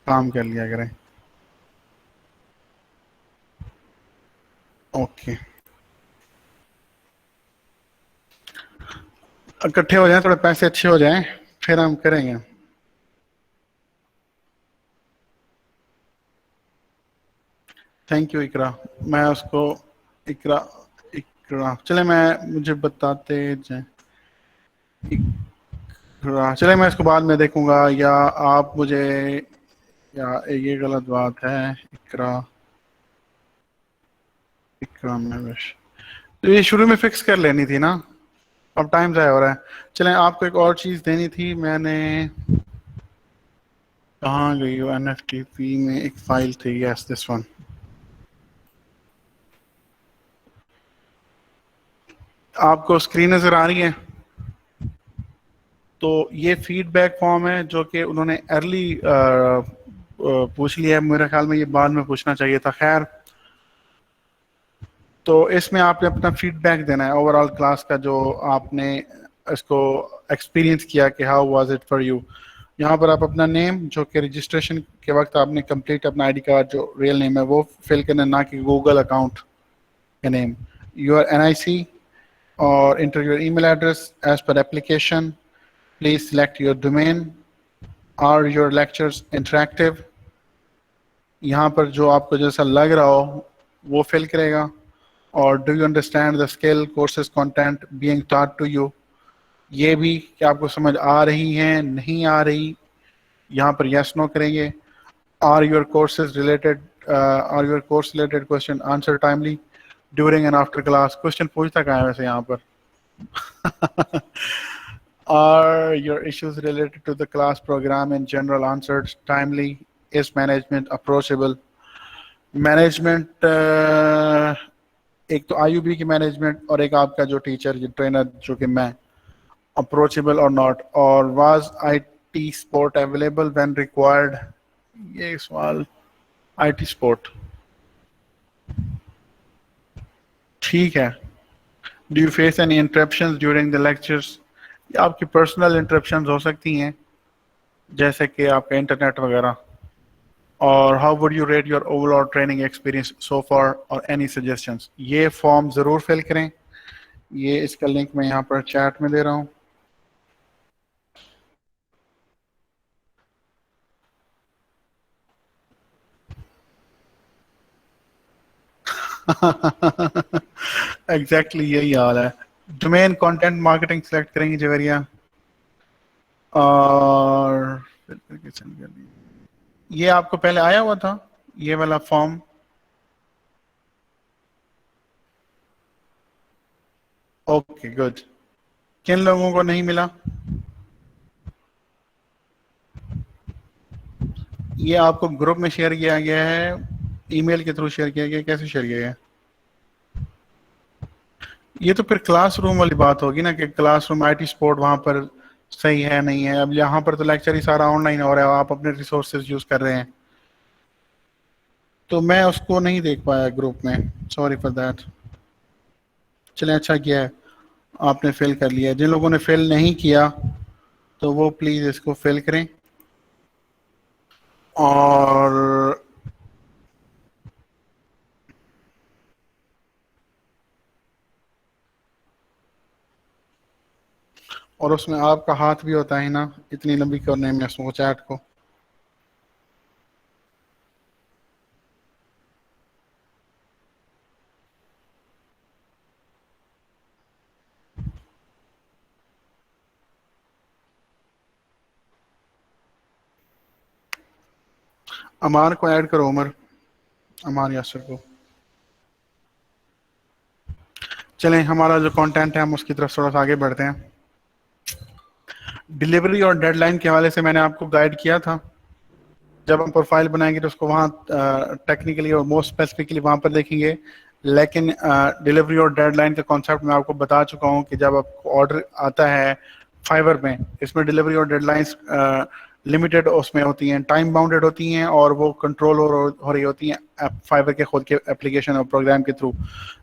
काम कर लिया करें। ओके, इकट्ठे हो जाएं, थोड़े पैसे अच्छे हो जाएं, फिर हम करेंगे। थैंक यू इकरा। मैं उसको, इकरा, इकरा चले, मैं मुझे बताते जाए। इकरा चले, मैं इसको बाद में देखूंगा, या आप मुझे, या ये गलत बात है। इकरा, इकरा में विश, तो ये शुरू में फिक्स कर लेनी थी ना, अब टाइम ज़ाया हो रहा है। चलें, आपको एक और चीज़ देनी थी मैंने, कहाँ गई हो, एनएफटीपी में एक फाइल थी, यस दिस वन। आपको स्क्रीन नज़र आ रही है? तो ये फीडबैक फॉर्म है जो कि उन्होंने अर्ली पूछ लिया है। मेरे ख्याल में ये बाद में पूछना चाहिए था, खैर। तो इसमें आपने अपना फीडबैक देना है ओवरऑल क्लास का, जो आपने इसको एक्सपीरियंस किया कि how was it for you. यहाँ पर आप अपना नेम, जो कि रजिस्ट्रेशन के वक्त आपने कंप्लीट अपना आईडी कार्ड जो रियल नेम है वो फिल करना, ना कि गूगल अकाउंट का नेम। योर एनआईसी, और enter your email address as per application. Please select your domain. Are your lectures interactive, यहाँ पर जो आपको जैसा लग रहा हो वो फिल करेगा। और do you understand the skill courses content being taught to you, ये भी कि आपको समझ आ रही है नहीं आ रही, यहाँ पर यस नो करेंगे। Are your courses related, are your course related question answer timely during and after class. Question पूछता कहाँ है वैसे यहाँ पर? Are your issues related to the class program in general answered timely? Is management approachable? Management, एक तो आईयूबी की management, और एक आपका जो टीचर, जो ट्रेनर, जो कि मैं, अप्रोचेबल और नॉट। और was IT support available when required, ये सवाल। आईटी सपोर्ट ठीक है। Do you face any interruptions during the lectures? ये आपकी पर्सनल इंटरप्शंस हो सकती हैं, जैसे कि आपका इंटरनेट वगैरह। और how would you rate your overall training experience so far, और एनी सजेशंस? ये फॉर्म ज़रूर फिल करें। ये इसका लिंक मैं यहाँ पर चैट में दे रहा हूँ। एग्जैक्टली यही हाल है। डोमेन कंटेंट मार्केटिंग सेलेक्ट करेंगे जवेरिया, और ये आपको पहले आया हुआ था ये वाला फॉर्म? Okay good. किन लोगों को नहीं मिला? ये आपको ग्रुप में शेयर किया गया है, ईमेल के थ्रू शेयर किया गया, कैसे शेयर किया गया? ये तो फिर क्लासरूम वाली बात होगी ना, कि क्लासरूम आईटी सपोर्ट वहां पर सही है नहीं है। अब यहाँ पर तो लेक्चर ही सारा ऑनलाइन हो रहा है, आप अपने रिसोर्सेज यूज कर रहे हैं, तो मैं उसको नहीं देख पाया ग्रुप में, सॉरी फॉर दैट। चलें, अच्छा किया है आपने फिल कर लिया। जिन लोगों ने फिल नहीं किया तो वो प्लीज़ इसको फिल करें। और उसमें आपका हाथ भी होता है ना, इतनी लंबी करने में उसको चैट को। अमार को ऐड करो, उमर, अमार यासर को। चलें, हमारा जो कंटेंट है हम उसकी तरफ थोड़ा सा आगे बढ़ते हैं। डिलीवरी और डेडलाइन के हवाले से मैंने आपको गाइड किया था। जब हम प्रोफाइल बनाएंगे तो उसको वहाँ टेक्निकली और मोस्ट स्पेसिफिकली वहाँ पर देखेंगे। लेकिन डिलीवरी और डेडलाइन का कॉन्सेप्ट मैं आपको बता चुका हूँ कि जब आपको ऑर्डर आता है फाइवर में, इसमें डिलीवरी और डेडलाइंस लिमिटेड उसमें होती हैं, टाइम बाउंडेड होती हैं, और वो कंट्रोल हो रही होती हैं फाइवर के खुद के एप्लीकेशन और प्रोग्राम के थ्रू,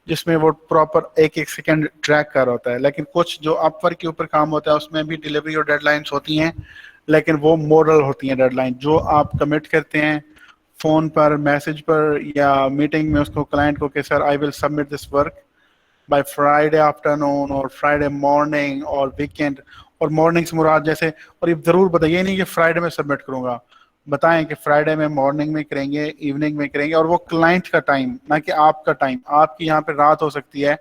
जिसमें वो प्रॉपर एक एक सेकंड ट्रैक कर होता है। लेकिन कुछ जो अपवर्क के ऊपर काम होता है उसमें भी डिलीवरी और डेडलाइंस होती हैं, लेकिन वो मॉडल होती हैं डेडलाइन, जो आप कमिट करते हैं फोन पर, मैसेज पर, या मीटिंग में उसको क्लाइंट को कि sir I will submit this work by Friday afternoon और फ्राइडे मॉर्निंग और वीकेंड। और मॉर्निंग से मुराद जैसे, और ये जरूर बताइए नहीं कि फ्राइडे में सबमिट करूंगा, बताएं कि फ्राइडे में मॉर्निंग में करेंगे, इवनिंग में करेंगे, और वो क्लाइंट का टाइम ना कि आपका टाइम। आपकी यहाँ पे रात हो सकती है,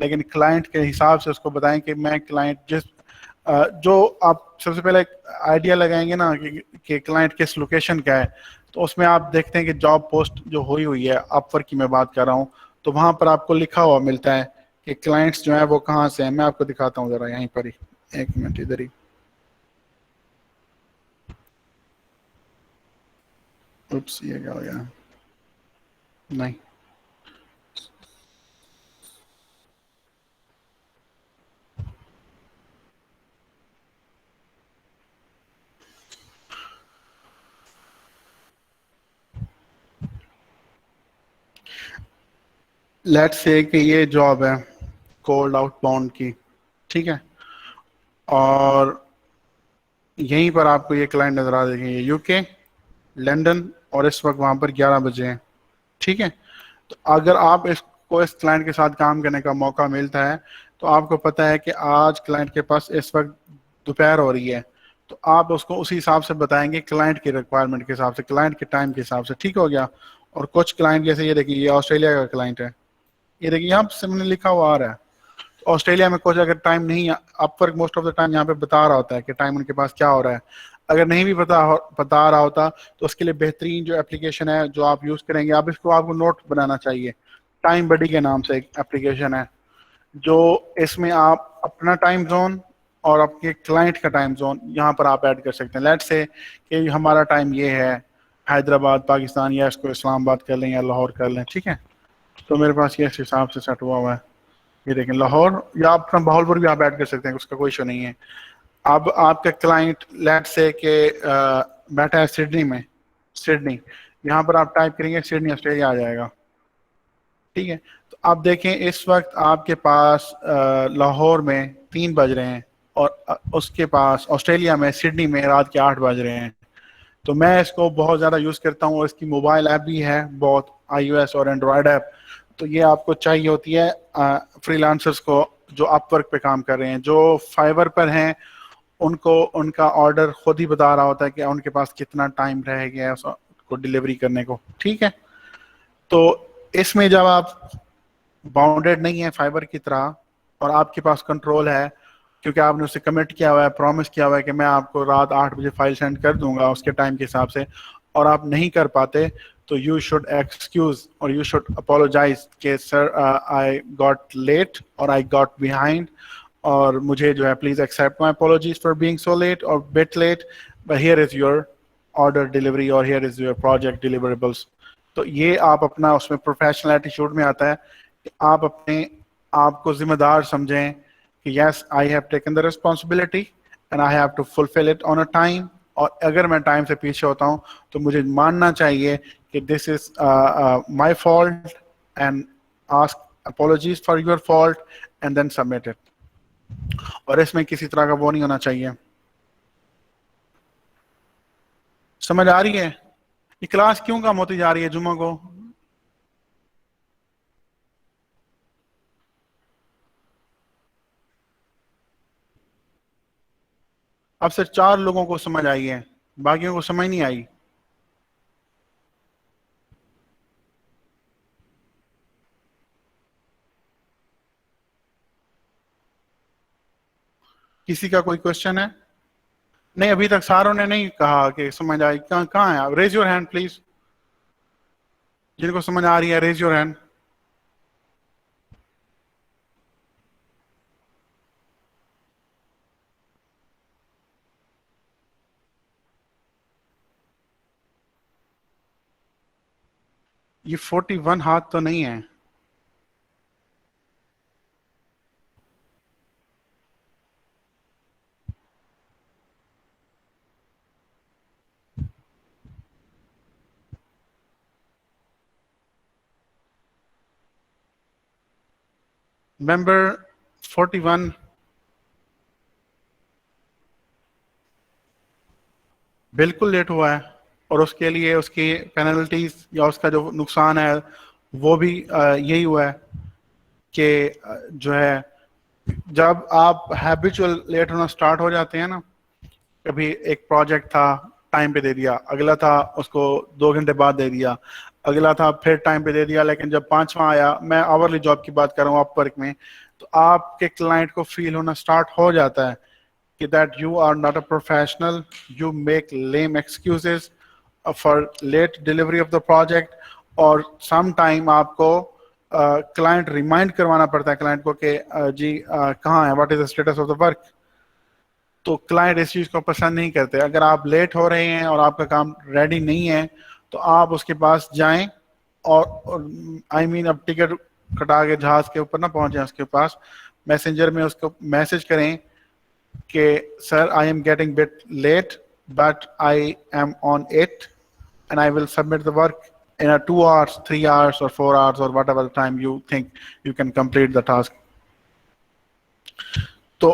लेकिन क्लाइंट के हिसाब से उसको बताएं कि मैं क्लाइंट जिस जो आप सबसे पहले आइडिया लगाएंगे ना कि क्लाइंट किस लोकेशन का है, तो उसमें आप देखते हैं कि जॉब पोस्ट जो हुई है, अपवर्क की मैं बात कर रहा हूँ, तो वहां पर आपको लिखा हुआ मिलता है कि क्लाइंट्स जो है वो कहाँ से हैं। मैं आपको दिखाता हूँ जरा यहीं पर ही, एक मिनट इधर ही। उप्स, ये क्या हो गया, नहीं, लेट्स से कि ये जॉब है कोल्ड आउटबाउंड की, ठीक है, और यहीं पर आपको ये क्लाइंट नजर आ जाएंगे, ये यूके, लंदन, और इस वक्त वहां पर 11 बजे हैं, ठीक है। तो अगर आप इसको इस क्लाइंट के साथ काम करने का मौका मिलता है, तो आपको पता है कि आज क्लाइंट के पास इस वक्त दोपहर हो रही है, तो आप उसको उसी हिसाब से बताएंगे, क्लाइंट की रिक्वायरमेंट के हिसाब से, क्लाइंट के टाइम के हिसाब से, ठीक हो गया। और कुछ क्लाइंट जैसे ये देखिए, ये ऑस्ट्रेलिया का क्लाइंट है, ये देखिए यहाँ सामने लिखा हुआ आ रहा है। तो ऑस्ट्रेलिया में कुछ अगर टाइम नहीं, Upwork most of the time यहाँ पे बता रहा होता है कि टाइम उनके पास क्या हो रहा है। अगर नहीं भी बता रहा होता, तो उसके लिए बेहतरीन जो एप्लीकेशन है जो आप यूज करेंगे, आप इसको, आपको नोट बनाना चाहिए। टाइम बडी के नाम से एक एप्लीकेशन है, जो इसमें आप अपना टाइम जोन और आपके क्लाइंट का टाइम जोन यहाँ पर आप ऐड कर सकते हैं। लेट्स से कि हमारा टाइम ये है हैदराबाद पाकिस्तान, या इसको इस्लामाबाद कर लें या लाहौर कर लें, ठीक है। तो मेरे पास ये इस हिसाब से सेट हुआ है, ये देखें लाहौर, या आप अपना बहावलपुर भी आप ऐड कर सकते हैं, उसका कोई इशू नहीं है। अब आपका क्लाइंट लेट से के बैठा है सिडनी में, सिडनी, यहाँ पर आप टाइप करेंगे सिडनी ऑस्ट्रेलिया आ जाएगा, ठीक है। तो आप देखें इस वक्त आपके पास लाहौर में 3 बज रहे हैं, और उसके पास ऑस्ट्रेलिया में सिडनी में रात के 8 बज रहे हैं। तो मैं इसको बहुत ज़्यादा यूज़ करता हूँ, और इसकी मोबाइल ऐप भी है बहुत, iOS और एंड्रॉयड ऐप। तो ये आपको चाहिए होती है फ्रीलांसर्स को जो अपवर्क पे काम कर रहे हैं, जो फाइवर पर हैं, उनको उनका ऑर्डर खुद ही बता रहा होता है कि उनके पास कितना टाइम रह गया है उसको डिलीवरी करने को, ठीक है। तो इसमें जब आप बाउंडेड नहीं है फाइबर की तरह, और आपके पास कंट्रोल है, क्योंकि आपने उसे कमिट किया हुआ है, प्रॉमिस किया हुआ है कि मैं आपको रात 8 बजे फाइल सेंड कर दूंगा उसके टाइम के हिसाब से, और आप नहीं कर पाते, तो यू शुड एक्सक्यूज और यू शुड अपोलोजाइज कि सर आई गॉट लेट और आई गॉट बिहाइंड, और मुझे जो है please accept my apologies for being so late और bit late, but here is your order delivery और here is your project deliverables. तो ये आप अपना उसमें प्रोफेशनल एटीट्यूड में आता है कि आप अपने आप को जिम्मेदार समझें कि yes I have taken the responsibility and I have to fulfil it on a time. और अगर मैं टाइम से पीछे होता हूँ, तो मुझे मानना चाहिए कि this is my fault, and ask apologies for your fault and then submit it। और इसमें किसी तरह का वो नहीं होना चाहिए। समझ आ रही है? ये क्लास क्यों कम होती जा रही है जुम्मा को? अब सिर्फ 4 लोगों को समझ आई है, बाकियों को समझ नहीं आई। किसी का कोई क्वेश्चन है? नहीं, अभी तक सारों ने नहीं कहा कि समझ आई। कहाँ कहाँ है आप? Raise your hand please. जिनको समझ आ रही है रेज योर हैंड। ये 41 हाथ तो नहीं है। मेंबर 41 बिल्कुल लेट हुआ है, और उसके लिए उसकी पेनल्टीज या उसका जो नुकसान है वो भी यही हुआ है कि जो है, जब आप हैबिचुअल लेट होना स्टार्ट हो जाते हैं ना, कभी एक प्रोजेक्ट था टाइम पे दे दिया, अगला था उसको 2 घंटे बाद दे दिया, अगला था फिर टाइम पे दे दिया, लेकिन जब पांचवा आया, मैं आवरली जॉब की बात कर रहा हूँ अपवर्क में, तो आपके क्लाइंट को फील होना स्टार्ट हो जाता है कि that you are not a professional, you make lame excuses for late delivery of the project. और सम टाइम आपको क्लाइंट रिमाइंड करवाना पड़ता है क्लाइंट को कि जी कहाँ है, what is the status of the work. तो क्लाइंट इस चीज को पसंद नहीं करते। अगर आप लेट हो रहे हैं और आपका काम रेडी नहीं है, तो आप उसके पास जाएं और आई मीन अब टिकट कटा के जहाज के ऊपर ना पहुंचे उसके पास, मैसेंजर में उसको मैसेज करें कि sir I am getting bit late but I am on it and I will submit the work in a 2 hours, 3 hours, or 4 hours, or whatever time you think you can complete the task. तो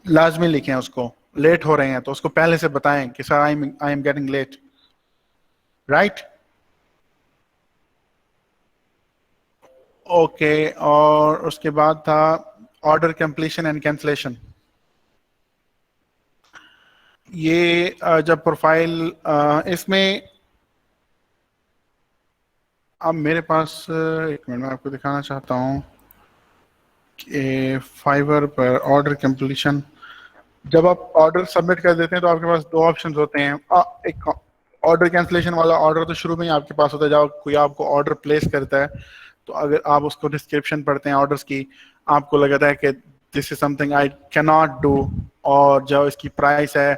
लाजमी लिखें उसको, late हो रहे हैं तो उसको पहले से बताएं कि sir I am getting late, right. Okay, और उसके बाद था ऑर्डर कंप्लीशन एंड कैंसलेशन। ये जब प्रोफाइल इसमें, अब मेरे पास एक मिनट में आपको दिखाना चाहता हूँ कि फाइवर पर ऑर्डर कंप्लीशन, जब आप ऑर्डर सबमिट कर देते हैं तो आपके पास 2 ऑप्शंस होते हैं। एक ऑर्डर कैंसलेशन वाला ऑर्डर तो शुरू में ही आपके पास होता है, जब कोई आपको ऑर्डर प्लेस करता है तो अगर आप उसको डिस्क्रिप्शन पढ़ते हैं ऑर्डर्स की, आपको लगता है कि this is something I can not do, और जो इसकी प्राइस है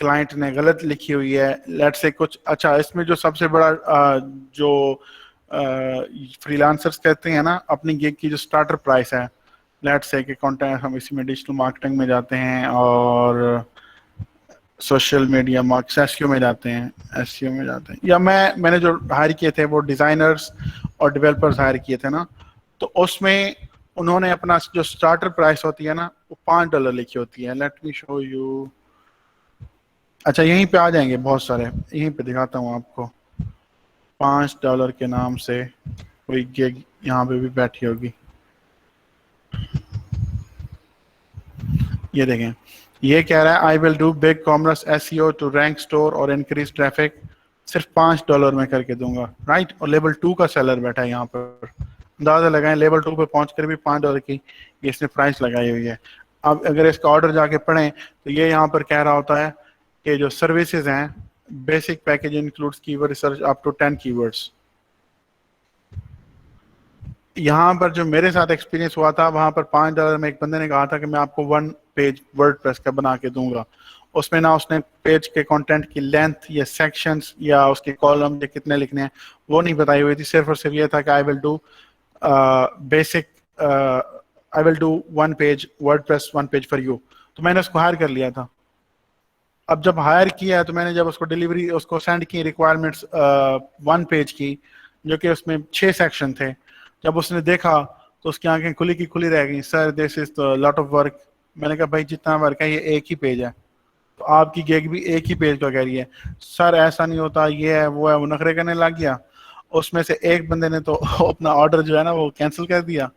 क्लाइंट ने गलत लिखी हुई है, लेट्स से कुछ अच्छा, इसमें जो सबसे बड़ा जो फ्रीलांसर्स कहते हैं ना, अपनी गिग की जो स्टार्टर प्राइस है, लेट्स से कि कंटेंट हम इसी में डिजिटल मार्केटिंग में जाते हैं और सोशल मीडिया मार्केटिंग एसईओ में जाते हैं, एसईओ में जाते हैं, या मैंने जो हायर किए थे वो डिजाइनर्स और डेवलपर्स हायर किए थे ना, तो उसमें उन्होंने अपना जो स्टार्टर प्राइस होती है ना वो $5 लिखी होती है। Let me show you. अच्छा, यहीं पे आ जाएंगे बहुत सारे, यहीं पे दिखाता हूँ आपको। $5 के नाम से कोई गिग यहाँ पे भी बैठी होगी, ये देखें, ये कह रहा है I will do BigCommerce SEO to rank store और इंक्रीज ट्रैफिक, सिर्फ $5 में करके दूंगा, राइट। और लेवल 2 का सेलर बैठा है यहाँ पर, अंदाजा लगाएं लेवल 2 पे पहुंच कर भी $5 की इसने प्राइस लगाई हुई है। अब अगर इसका ऑर्डर जाके पढ़ें तो ये यहाँ पर कह रहा होता है कि जो सर्विसेज हैं, basic package includes keyword research up to 10 keywords. यहाँ पर जो मेरे साथ एक्सपीरियंस हुआ था, वहां पर $5 में एक बंदे ने कहा था कि मैं आपको 1 पेज वर्डप्रेस का बना के दूंगा। उसमें ना उसने पेज के कंटेंट की लेंथ या सेक्शंस या उसके कॉलम या कितने लिखने हैं वो नहीं बताई हुई थी, सिर्फ और सिर्फ ये था कि आई will do basic, I will do 1 page WordPress, 1 page for you. तो मैंने उसको हायर कर लिया था। अब जब हायर किया तो मैंने जब उसको डिलीवरी उसको सेंड की रिक्वायरमेंट्स 1 पेज की, जो कि उसमें 6 सेक्शन थे, जब उसने देखा तो उसकी आंखें खुली की खुली रह गई। Sir this is lot of work. मैंने कहा भाई जितना वर्क है ये एक ही पेज है, तो आपकी गिग भी एक ही पेज का कह रही है। सर ऐसा नहीं होता, ये है वो है, वो नखरे करने लग गया। उसमें से एक बंदे ने तो अपना ऑर्डर जो है ना वो कैंसिल कर दिया,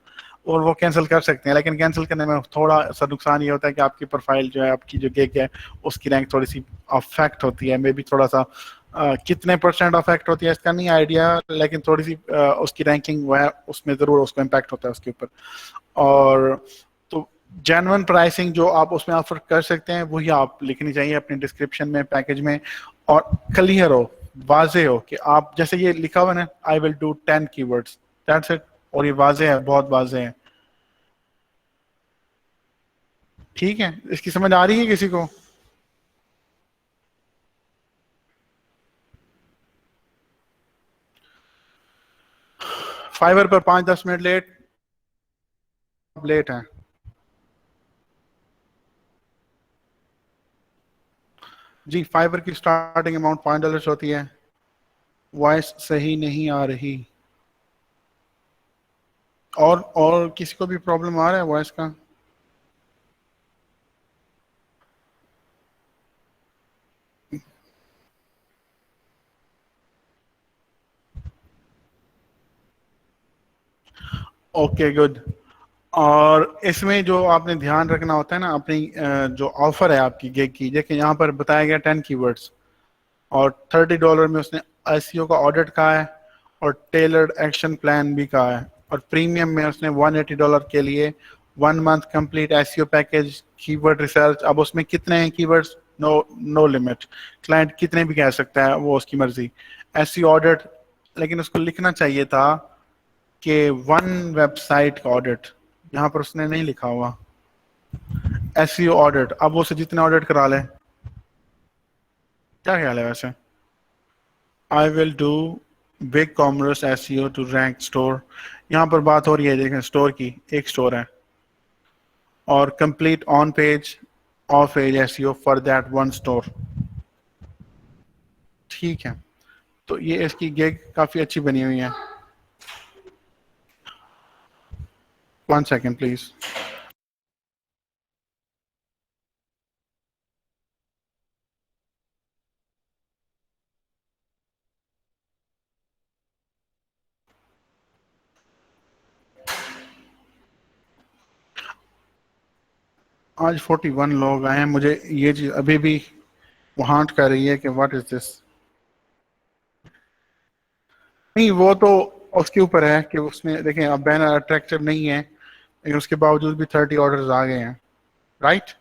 और वो कैंसिल कर सकते हैं, लेकिन कैंसिल करने में थोड़ा सा नुकसान ये होता है कि आपकी प्रोफाइल जो है, आपकी जो गिग है उसकी रैंक थोड़ी सी अफेक्ट होती है, मे बी थोड़ा सा कितने % अफेक्ट होती है इसका नहीं आइडिया, लेकिन थोड़ी सी उसकी रैंकिंग वो है उसमें जरूर उसको इम्पैक्ट होता है उसके ऊपर। और तो जेन्युइन प्राइसिंग जो आप उसमें ऑफर कर सकते हैं वही आप लिखनी चाहिए अपनी डिस्क्रिप्शन में, पैकेज में, और क्लियर हो, वाजे हो कि आप, जैसे ये लिखा हुआ है ना, आई will do 10 keywords, that's it, और ये वाजे है, बहुत वाजे है। ठीक है, इसकी समझ आ रही है किसी को? फाइवर पर 5-10 मिनट लेट है। जी, फाइवर की स्टार्टिंग अमाउंट $5 होती है। वॉइस सही नहीं आ रही। और किसी को भी प्रॉब्लम आ रहा है वॉइस का? Okay, good. और इसमें जो आपने ध्यान रखना होता है ना, अपनी जो ऑफर है आपकी गिग की, देखिए यहाँ पर बताया गया 10 कीवर्ड्स, और $30 में उसने एसईओ का ऑडिट कहा है और टेलर्ड एक्शन प्लान भी कहा है, और प्रीमियम में उसने $180 के लिए 1 month complete SEO package, keyword research. अब उसमें कितने हैं कीवर्ड्स? नो लिमिट, क्लाइंट कितने भी कह सकता है, वो उसकी मर्जी। एसईओ ऑडिट, लेकिन उसको लिखना चाहिए था कि 1 वेबसाइट का ऑडिट, यहाँ पर उसने नहीं लिखा हुआ। एसईओ ऑडिट, अब वो से जितने ऑडिट करा ले। क्या ख्याल है वैसे? I will do BigCommerce SEO to rank store. यहाँ पर बात हो रही है, देखें, स्टोर की, एक स्टोर है, और complete on page of page SEO for that one store. ठीक है, तो ये इसकी गिग काफी अच्छी बनी हुई है। 1 सेकेंड प्लीज। आज 41 लोग आए हैं, मुझे ये चीज अभी भी हांट कर रही है कि व्हाट इज दिस। नहीं, वो तो उसके ऊपर है कि उसमें, देखें, अब बैनर अट्रैक्टिव नहीं है, लेकिन उसके बावजूद भी 30 ऑर्डर्स आ गए हैं, राइट।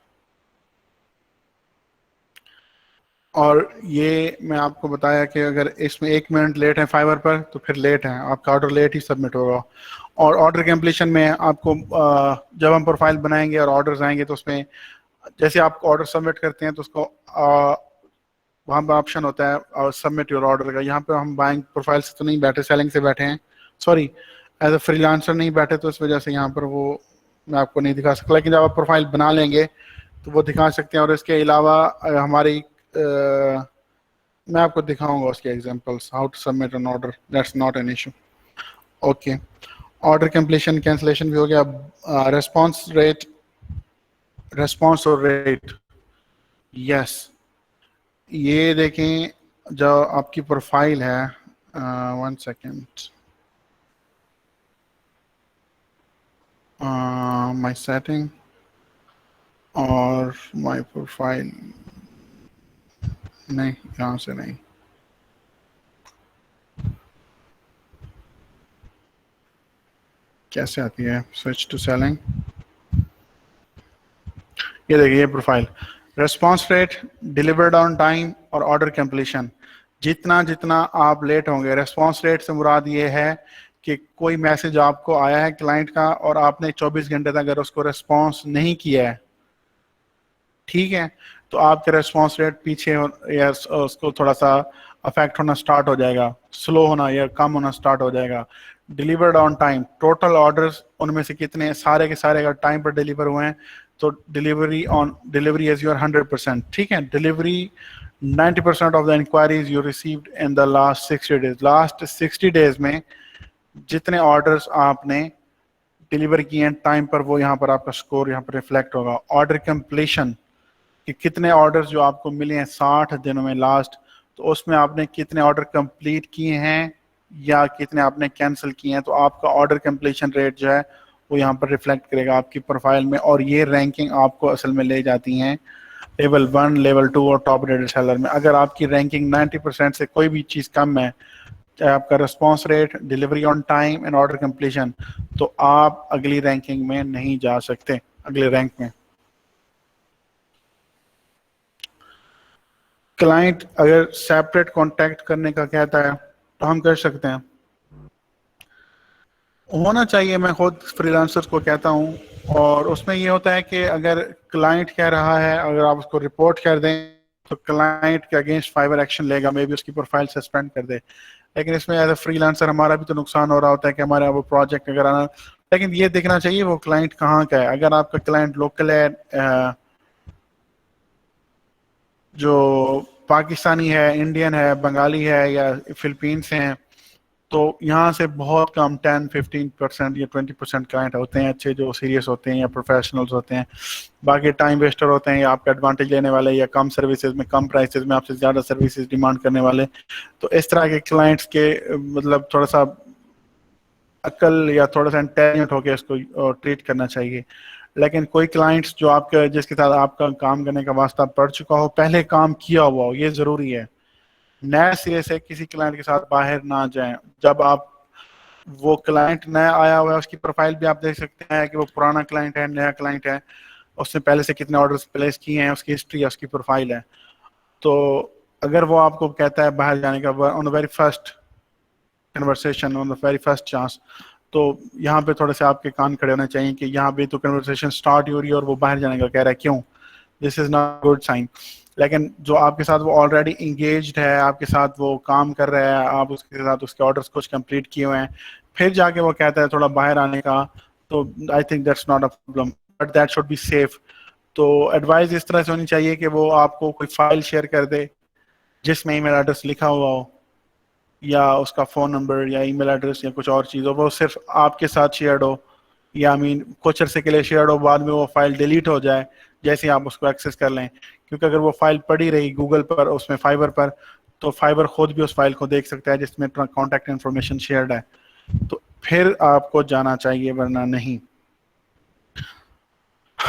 और ये मैं आपको बताया कि अगर इसमें 1 मिनट लेट है फाइवर पर, तो फिर लेट है, आपका ऑर्डर लेट ही सबमिट होगा। और ऑर्डर कंप्लीशन में आपको जब हम प्रोफाइल बनाएंगे और ऑर्डर्स आएंगे, तो उसमें जैसे आप ऑर्डर सबमिट करते हैं, तो उसको वहाँ पर ऑप्शन होता है और सबमिट योर ऑर्डर का। यहाँ पे हम बाइंग प्रोफाइल से तो नहीं बैठे, सेलिंग से बैठे हैं, सॉरी, एज अ फ्रीलांसर नहीं बैठे, तो इस वजह से यहाँ पर वो मैं आपको नहीं दिखा सकता, लेकिन जब आप प्रोफाइल बना लेंगे तो वो दिखा सकते हैं। और इसके अलावा हमारी मैं आपको दिखाऊंगा उसके examples, how to submit an order, that's not an issue. Okay, order completion cancellation भी हो गया। रिस्पांस रेट, रिस्पांस और रेट, यस। ये देखें, जो आपकी प्रोफाइल है, 1 सेकेंड, माई सेटिंग और माई प्रोफाइल, नहीं, यहाँ से नहीं, कैसे आती है, स्विच टू सेलिंग। ये देखिए, ये profile, response rate, delivered on time और ऑर्डर कंप्लीशन। जितना जितना आप लेट होंगे, रेस्पॉन्स रेट से मुराद ये है कि कोई मैसेज आपको आया है क्लाइंट का और आपने 24 घंटे तक अगर उसको रेस्पॉन्स नहीं किया है, ठीक है, तो आपके रेस्पॉन्स रेट पीछे या उसको थोड़ा सा अफेक्ट होना स्टार्ट हो जाएगा, स्लो होना या कम होना स्टार्ट हो जाएगा। Delivered on time, total orders उनमें से कितने सारे के सारे अगर टाइम पर डिलीवर हुए हैं, तो डिलीवरी एज योर 100%, ठीक है। Delivery 90% of the inquiries you received in the last 60 days, last 60 days में जितने ऑर्डर्स आपने डिलीवर किए हैं टाइम पर, वो यहाँ पर आपका स्कोर यहाँ पर रिफ्लेक्ट होगा। ऑर्डर कंप्लीशन, कि कितने ऑर्डर्स जो आपको मिले हैं 60 दिनों में लास्ट, तो उसमें आपने कितने ऑर्डर कंप्लीट किए हैं या कितने आपने कैंसिल किए हैं, तो आपका ऑर्डर कंप्लीशन रेट जो है वो यहाँ पर रिफ्लेक्ट करेगा आपकी प्रोफाइल में। और ये रैंकिंग आपको असल में ले जाती हैं लेवल 1, लेवल 2 और टॉप रेटेड सेलर में। अगर आपकी रैंकिंग 90% से कोई भी चीज़ कम है, चाहे आपका response rate, delivery on time and order completion, तो आप अगली रैंकिंग में नहीं जा सकते, अगले रैंक में। क्लाइंट अगर सेपरेट कांटेक्ट करने का कहता है तो हम कर सकते हैं, होना चाहिए। मैं खुद फ्रीलांसर्स को कहता हूँ, और उसमें ये होता है कि अगर क्लाइंट कह रहा है, अगर आप उसको रिपोर्ट कर दें तो क्लाइंट के अगेंस्ट फाइवर एक्शन लेगा, मे बी उसकी प्रोफाइल सस्पेंड कर दे। लेकिन इसमें एज ए फ्रीलांसर हमारा भी तो नुकसान हो रहा होता है कि हमारे वो प्रोजेक्ट अगर आना, लेकिन ये देखना चाहिए वो क्लाइंट कहाँ का है। अगर आपका क्लाइंट लोकल है, जो पाकिस्तानी है, इंडियन है, बंगाली है, या फिलीपींस हैं, तो यहाँ से बहुत कम 10-15% या 20% क्लाइंट होते हैं अच्छे, जो सीरियस होते हैं या प्रोफेशनल्स होते हैं। बाकी टाइम वेस्टर होते हैं, या आपका एडवांटेज लेने वाले, या कम सर्विसेज में, कम प्राइसेस में आपसे ज़्यादा सर्विसेज डिमांड करने वाले। तो इस तरह के क्लाइंट्स के मतलब थोड़ा सा अक्ल या थोड़ा सा इंटेलिजेंट होकर इसको ट्रीट करना चाहिए। लेकिन कोई क्लाइंट्स जो आपके, जिसके साथ आपका काम करने का वास्ता पड़ चुका हो, पहले काम किया हुआ हो, ये ज़रूरी है। नए सिरे से किसी क्लाइंट के साथ बाहर ना जाएं। जब आप, वो क्लाइंट नया आया हुआ है, उसकी प्रोफाइल भी आप देख सकते हैं कि वो पुराना क्लाइंट है, नया क्लाइंट है, उसने पहले से कितने ऑर्डर्स प्लेस किए हैं, उसकी हिस्ट्री है, उसकी प्रोफाइल है। तो अगर वो आपको कहता है बाहर जाने का on the very first conversation, on the very first chance, तो यहाँ पे थोड़े से आपके कान खड़े होने चाहिए कि यहाँ पे तो कन्वर्सेशन स्टार्ट हो रही है और वो बाहर जाने का कह रहा है, क्यों? This is not good sign. लेकिन जो आपके साथ वो ऑलरेडी इंगेज्ड है, आपके साथ वो काम कर रहा है, आप उसके साथ उसके ऑर्डर्स कुछ कंप्लीट किए हुए हैं, फिर जाके वो कहता है थोड़ा बाहर आने का, तो I think that's not a problem, but that should be safe. तो एडवाइस इस तरह से होनी चाहिए कि वो आपको कोई फाइल शेयर कर दे जिसमें ईमेल एड्रेस लिखा हुआ हो, या उसका फ़ोन नंबर या ईमेल एड्रेस या कुछ और चीज़ हो, वो सिर्फ आपके साथ शेयर्ड हो, या आई मीन कुछ अरसे के लिए शेयर्ड हो, बाद में वो फाइल डिलीट हो जाए जैसे ही आप उसको एक्सेस कर लें। क्योंकि अगर वो फाइल पड़ी रही गूगल पर, उसमें फाइबर पर, तो फाइबर खुद भी उस फाइल को देख सकता है जिसमें कॉन्टैक्ट इन्फॉर्मेशन शेयर्ड है, तो फिर आपको जाना चाहिए, वरना नहीं।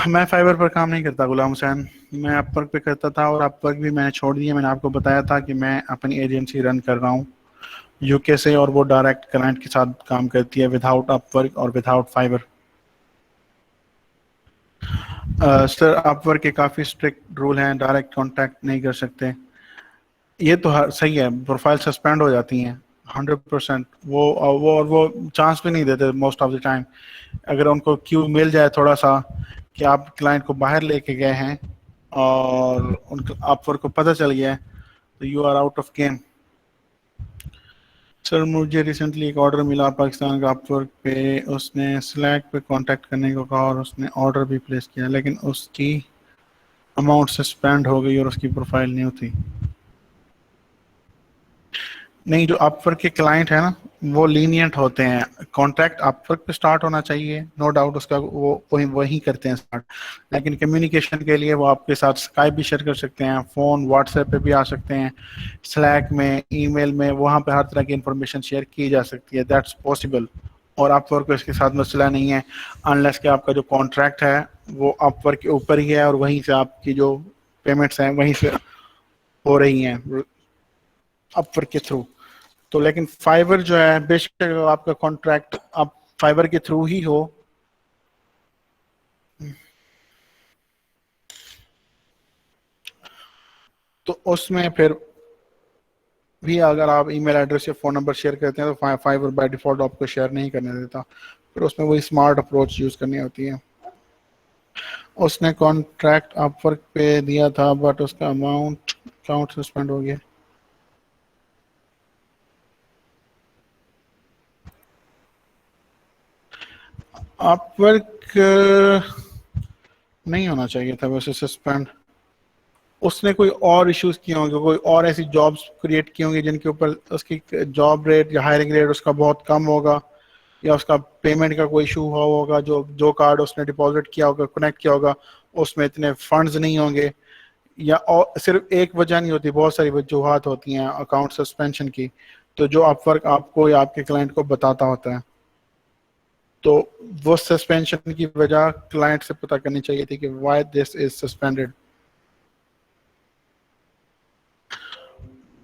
मैं फाइबर पर काम नहीं करता गुलाम हुसैन, मैं अपवर्क पे करता था, और अपवर्क भी मैंने छोड़ दिया। मैंने आपको बताया था कि मैं अपनी एजेंसी रन कर रहा हूँ यूके से, और वो डायरेक्ट क्लाइंट के साथ काम करती है विदाउट अपवर्क और विदाउट फाइबर। सर अपवर्क के काफ़ी स्ट्रिक्ट रूल हैं, डायरेक्ट कांटेक्ट नहीं कर सकते। ये तो सही है, प्रोफाइल सस्पेंड हो जाती हैं 100%। वो चांस भी नहीं देते मोस्ट ऑफ द टाइम। अगर उनको क्यू मिल जाए थोड़ा सा कि आप क्लाइंट को बाहर लेके गए हैं और उनको अपवर्क को पता चल गया है, तो you are out of game. Sir मुझे रिसेंटली एक ऑर्डर मिला पाकिस्तान का अपवर्क पे, उसने स्लैक पे कांटेक्ट करने को कहा और उसने ऑर्डर भी प्लेस किया, लेकिन उसकी अमाउंट सस्पेंड हो गई और उसकी प्रोफाइल न्यू थी। नहीं, जो अपवर्क के क्लाइंट है ना, वो लीनियंट होते हैं। कॉन्ट्रैक्ट अपवर्क पे स्टार्ट होना चाहिए, नो डाउट, उसका वो वही करते हैं स्टार्ट। लेकिन कम्युनिकेशन के लिए वो आपके साथ स्काइप भी शेयर कर सकते हैं, फ़ोन व्हाट्सएप पे भी आ सकते हैं, स्लैक में, ईमेल में, वहाँ पे हर तरह की इंफॉर्मेशन शेयर की जा सकती है, दैट्स पॉसिबल। और अपवर्क को इसके साथ मसला नहीं है, अनलेस कि आपका जो कॉन्ट्रैक्ट है वो अपवर्क के ऊपर ही है और वहीं से आपकी जो पेमेंट्स हैं वहीं से हो रही हैं अपवर्क के थ्रू। तो लेकिन फाइबर जो है, बेशक आपका कॉन्ट्रैक्ट आप फाइबर के थ्रू ही हो, तो उसमें फिर भी अगर आप ईमेल एड्रेस या फ़ोन नंबर शेयर करते हैं तो फाइबर बाय डिफ़ॉल्ट आपको शेयर नहीं करने देता, फिर उसमें वही स्मार्ट अप्रोच यूज़ करनी होती है। उसने कॉन्ट्रैक्ट अपवर्क पे दिया था बट उसका अकाउंट सस्पेंड हो गया। अपवर्क नहीं होना चाहिए था वैसे सस्पेंड। उसने कोई और इश्यूज किए होंगे, कोई और ऐसी जॉब्स क्रिएट की होंगी जिनके ऊपर उसकी जॉब रेट या हायरिंग रेट उसका बहुत कम होगा, या उसका पेमेंट का कोई इशू हुआ होगा, जो कार्ड उसने डिपॉजिट किया होगा, कनेक्ट किया होगा, उसमें इतने फंड्स नहीं होंगे। या और सिर्फ एक वजह नहीं होती, बहुत सारी वजूहत होती हैं अकाउंट सस्पेंशन की, तो जो अपवर्क आपको या आपके क्लाइंट को बताता होता है। तो वो सस्पेंशन की वजह क्लाइंट से पता करनी चाहिए थी कि why this is suspended,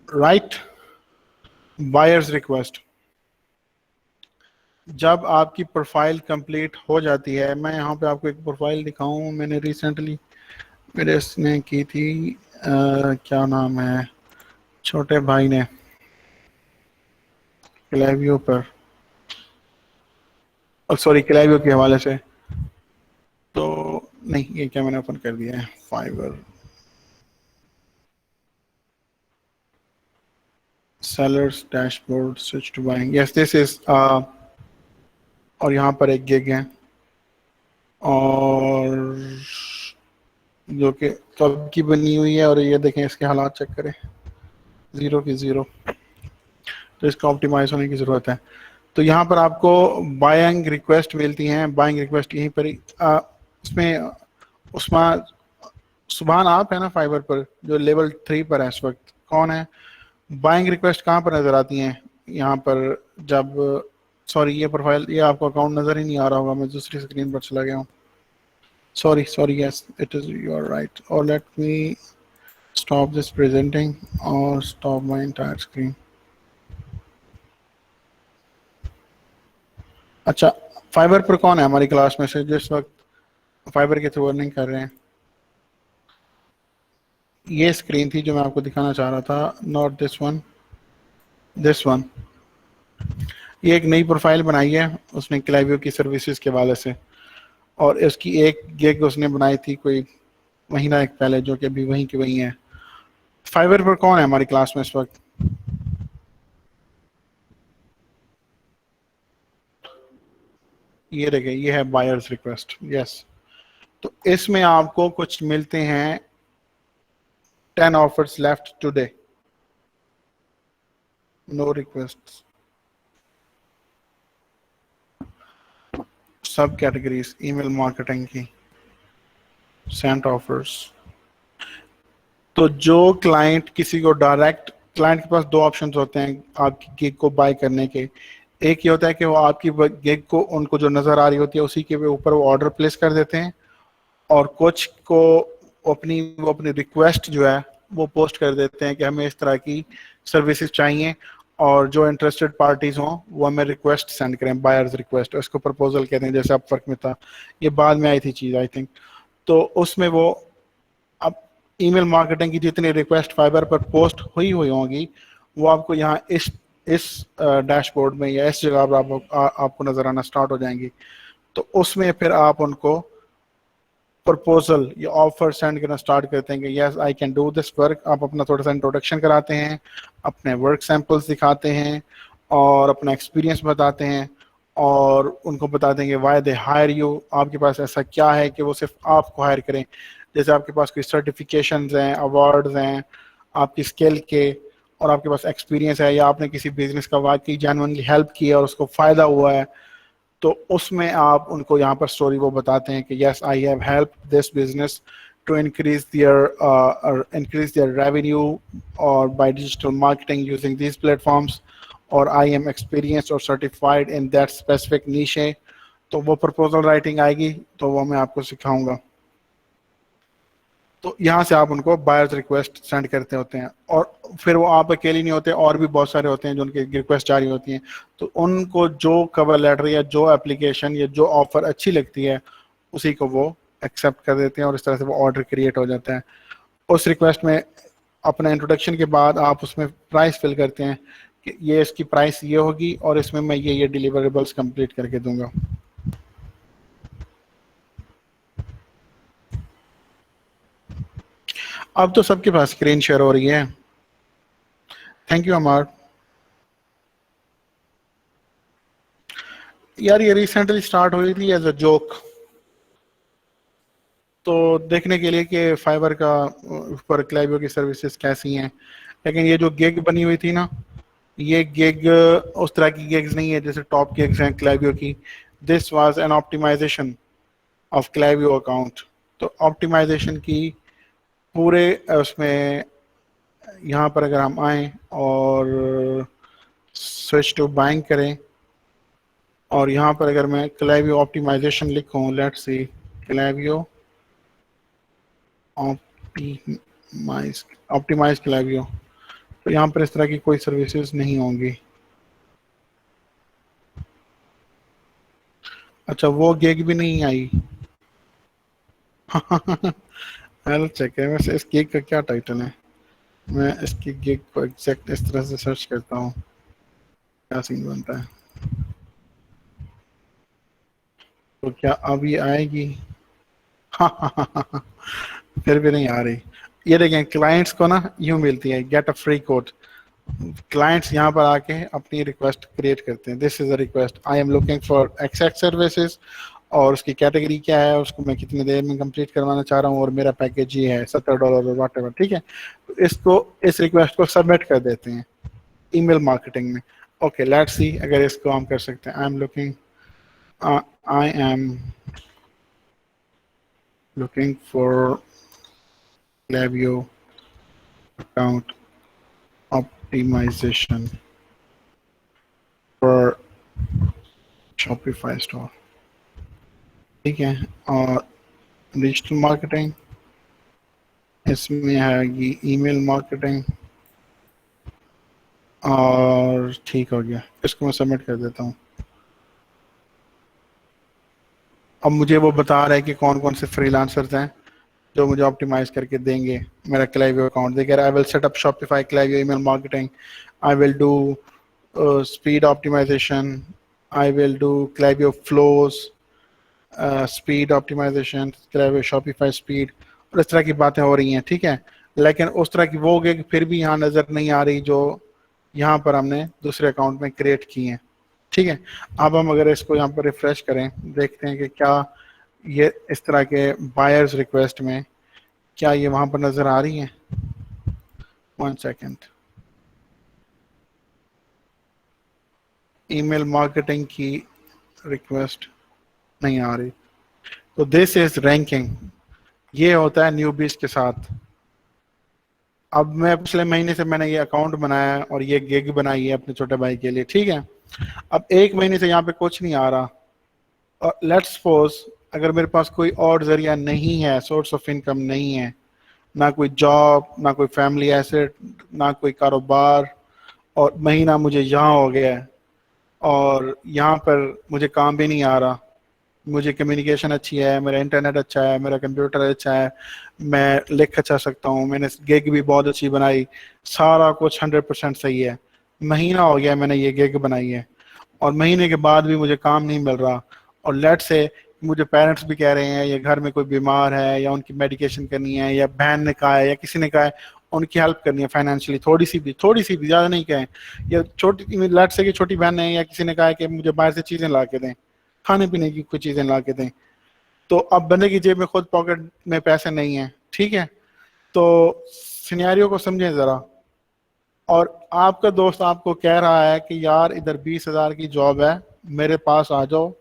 right. Buyers request, जब आपकी प्रोफाइल कंप्लीट हो जाती है, मैं यहाँ पे आपको एक प्रोफाइल दिखाऊं, मैंने रिसेंटली मेरे इसने की थी, क्या नाम है छोटे भाई ने क्लेवियो पर, सॉरी क्लेवियो के हवाले से, तो नहीं ये क्या मैंने ओपन कर दिया है Fiverr sellers dashboard switch to buying, yes this is, और यहाँ पर एक गिग है और जो कि कब की बनी हुई है, और ये देखें इसके हालात चेक करें, जीरो की जीरो, तो इसका ऑप्टिमाइज होने की ज़रूरत है। तो यहाँ पर आपको बाइंग रिक्वेस्ट मिलती हैं, बाइंग रिक्वेस्ट यहीं पर ही इसमें उस्मान सुभान आप है ना फाइबर पर जो लेवल 3 पर है इस वक्त, कौन है? बाइंग रिक्वेस्ट कहाँ पर नज़र आती हैं? यहाँ पर जब, सॉरी ये प्रोफाइल, ये आपको अकाउंट नज़र ही नहीं आ रहा होगा, मैं दूसरी स्क्रीन पर चला गया हूँ, sorry sorry, yes it is, you are right, और let me stop this presenting और स्टॉप माई एंटायर स्क्रीन। अच्छा, फाइबर पर कौन है हमारी क्लास में से जिस वक्त फाइबर के थ्रू अर्निंग कर रहे हैं? ये स्क्रीन थी जो मैं आपको दिखाना चाह रहा था, not this one, this one. ये एक नई प्रोफाइल बनाई है उसने क्लाइवियो की सर्विसेज के हवाले से, और इसकी एक गिग उसने बनाई थी कोई महीना एक पहले, जो कि अभी वहीं की वहीं है। फाइबर पर कौन है हमारी क्लास में इस वक्त? ये देखे, ये है बायर्स रिक्वेस्ट, यस। तो इसमें आपको कुछ मिलते हैं 10 offers left today, no request, sub categories, email marketing की, सेंट ऑफर्स। तो जो क्लाइंट किसी को डायरेक्ट, क्लाइंट के पास दो ऑप्शंस होते हैं आपकी गिग को बाय करने के। एक ये होता है कि वो आपकी गिग को, उनको जो नज़र आ रही होती है उसी के ऊपर वो ऑर्डर प्लेस कर देते हैं, और कुछ को वो अपनी रिक्वेस्ट जो है वो पोस्ट कर देते हैं कि हमें इस तरह की सर्विसेज चाहिए, और जो इंटरेस्टेड पार्टीज हों वो हमें रिक्वेस्ट सेंड करें, बायर्स रिक्वेस्ट, इसको प्रपोजल कहते हैं, जैसे अब फर्क में था, ये बाद में आई थी चीज़ आई थिंक। तो उसमें वो, अब ईमेल मार्केटिंग की जितनी रिक्वेस्ट फाइबर पर पोस्ट हुई होंगी वो आपको यहाँ इस डैशबोर्ड में या इस जगह पर आपको नजर आना स्टार्ट हो जाएंगी। तो उसमें फिर आप उनको प्रपोजल या ऑफर सेंड करना स्टार्ट करते हैं कि yes I can do this work. आप अपना थोड़ा सा इंट्रोडक्शन कराते हैं, अपने वर्क सैंपल्स दिखाते हैं और अपना एक्सपीरियंस बताते हैं, और उनको बताते हैं कि वाई दे हायर यू, आपके पास ऐसा क्या है कि वो सिर्फ आपको हायर करें। जैसे आपके पास कोई सर्टिफिकेशंस हैं, अवार्ड्स हैं आपकी स्किल के, और आपके पास एक्सपीरियंस है, या आपने किसी बिजनेस का वाकई जेन्युइनली हेल्प किया और उसको फ़ायदा हुआ है, तो उसमें आप उनको यहाँ पर स्टोरी वो बताते हैं कि yes I have help this business to increase their revenue or by digital marketing using these platforms, और आई एम experienced और certified in that specific niche है। तो वो प्रपोजल राइटिंग आएगी तो वो मैं आपको सिखाऊंगा। तो यहाँ से आप उनको बायर्स रिक्वेस्ट सेंड करते होते हैं, और फिर वो आप अकेले नहीं होते, और भी बहुत सारे होते हैं जो उनकी रिक्वेस्ट जारी होती हैं। तो उनको जो कवर लेटर या जो एप्लीकेशन या जो ऑफर अच्छी लगती है उसी को वो एक्सेप्ट कर देते हैं, और इस तरह से वो ऑर्डर क्रिएट हो जाता है। उस रिक्वेस्ट में अपना इंट्रोडक्शन के बाद आप उसमें प्राइस फिल करते हैं कि ये इसकी प्राइस ये होगी और इसमें मैं ये डिलीवरेबल्स कंप्लीट करके दूंगा। अब तो सबके पास स्क्रीन शेयर हो रही है। थैंक यू अमर। यार ये रिसेंटली स्टार्ट हुई थी एज अ जोक, तो देखने के लिए कि फाइबर का ऊपर क्लाइवियो की सर्विसेज कैसी हैं। लेकिन ये जो गिग बनी हुई थी ना, ये गिग उस तरह की गिग्स नहीं है जैसे टॉप गिग्स हैं क्लाइवियो की। This was an optimization of Klaviyo account. तो ऑप्टिमाइजेशन की पूरे उसमें, यहाँ पर अगर हम आए और स्विच टू बाइंग करें, और यहाँ पर अगर मैं क्लाइवियो ऑप्टिमाइजेशन लिखूँ, लेट्स सी क्लाइवियो ऑप्टिमाइज क्लाइवियो, तो यहाँ पर इस तरह की कोई सर्विसेज नहीं होंगी। अच्छा वो गिग भी नहीं आई। हेल्थ चेक है। वैसे इस गिग का क्या टाइटल है? मैं इसकी गिग को एग्जैक्ट इस तरह से सर्च करता हूँ, क्या सीन बनता है। तो क्या अब ये आएगी? हाँ हाँ हाँ हाँ हाँ, फिर भी नहीं आ रही। ये देखें, क्लाइंट्स को ना यूं मिलती है, get a free code. Clients यहाँ पर आके अपनी रिक्वेस्ट क्रिएट करते हैं, this is a request, I am looking for x x services, और उसकी कैटेगरी क्या है, उसको मैं कितनी देर में कंप्लीट करवाना चाह रहा हूँ, और मेरा पैकेज ये है $70 और वाट एवर, ठीक है। तो इसको, इस रिक्वेस्ट को सबमिट कर देते हैं ईमेल मार्केटिंग में। ओके लेट्स सी अगर इसको हम कर सकते हैं। I am looking for Klaviyo account optimization for Shopify store, ठीक है। और डिजिटल मार्केटिंग, इसमें आएगी ईमेल मार्केटिंग, और ठीक हो गया, इसको मैं सबमिट कर देता हूँ। अब मुझे वो बता रहा है कि कौन कौन से फ्रीलांसर्स हैं जो मुझे ऑप्टिमाइज करके देंगे मेरा क्लाइवियो अकाउंट। देखिए, I will set up Shopify Klaviyo email marketing, I will do speed optimization, I will do Klaviyo flows, speed optimization, Shopify speed, और इस तरह की बातें हो रही हैं, ठीक है। लेकिन उस तरह की वो गिग फिर भी यहाँ नज़र नहीं आ रही जो यहाँ पर हमने दूसरे अकाउंट में क्रिएट की हैं, ठीक है। अब हम अगर इसको यहाँ पर रिफ्रेश करें, देखते हैं कि क्या ये इस तरह के बायर्स रिक्वेस्ट में क्या ये वहाँ पर नज़र आ रही हैं। 1 सेकेंड। ईमेल मार्केटिंग की रिक्वेस्ट नहीं आ रही। तो दिस इज रैंकिंग, ये होता है न्यूबीज के साथ। अब मैं पिछले महीने से मैंने ये अकाउंट बनाया है और ये गिग बनाई है अपने छोटे भाई के लिए, ठीक है। अब 1 महीने से यहाँ पे कुछ नहीं आ रहा, और लेट्स सपोज अगर मेरे पास कोई और जरिया नहीं है, सोर्स ऑफ इनकम नहीं है, ना कोई जॉब, ना कोई फैमिली एसेट, ना कोई कारोबार, और महीना मुझे यहाँ हो गया है, और यहाँ पर मुझे काम भी नहीं आ रहा, मुझे कम्युनिकेशन अच्छी है, मेरा इंटरनेट अच्छा है, मेरा कंप्यूटर अच्छा है, मैं लिख अच्छा सकता हूँ, मैंने गिग भी बहुत अच्छी बनाई, सारा कुछ 100% सही है। महीना हो गया मैंने ये गिग बनाई है, और महीने के बाद भी मुझे काम नहीं मिल रहा। और लेट से मुझे पेरेंट्स भी कह रहे हैं या घर में कोई बीमार है या उनकी मेडिकेशन करनी है, या बहन ने कहा है या किसी ने कहा है उनकी हेल्प करनी है फाइनेंशियली, थोड़ी सी भी, ज़्यादा नहीं कहें, या छोटी लेट से कि छोटी बहन है या किसी ने कहा है कि मुझे बाहर से चीज़ें ला के दें, खाने पीने की कुछ चीज़ें ला के दें। तो अब बंदे की जेब में खुद पॉकेट में पैसे नहीं है, ठीक है। तो सिनेरियो को समझें ज़रा। और आपका दोस्त आपको कह रहा है कि यार इधर 20,000 की जॉब है, मेरे पास आ जाओ,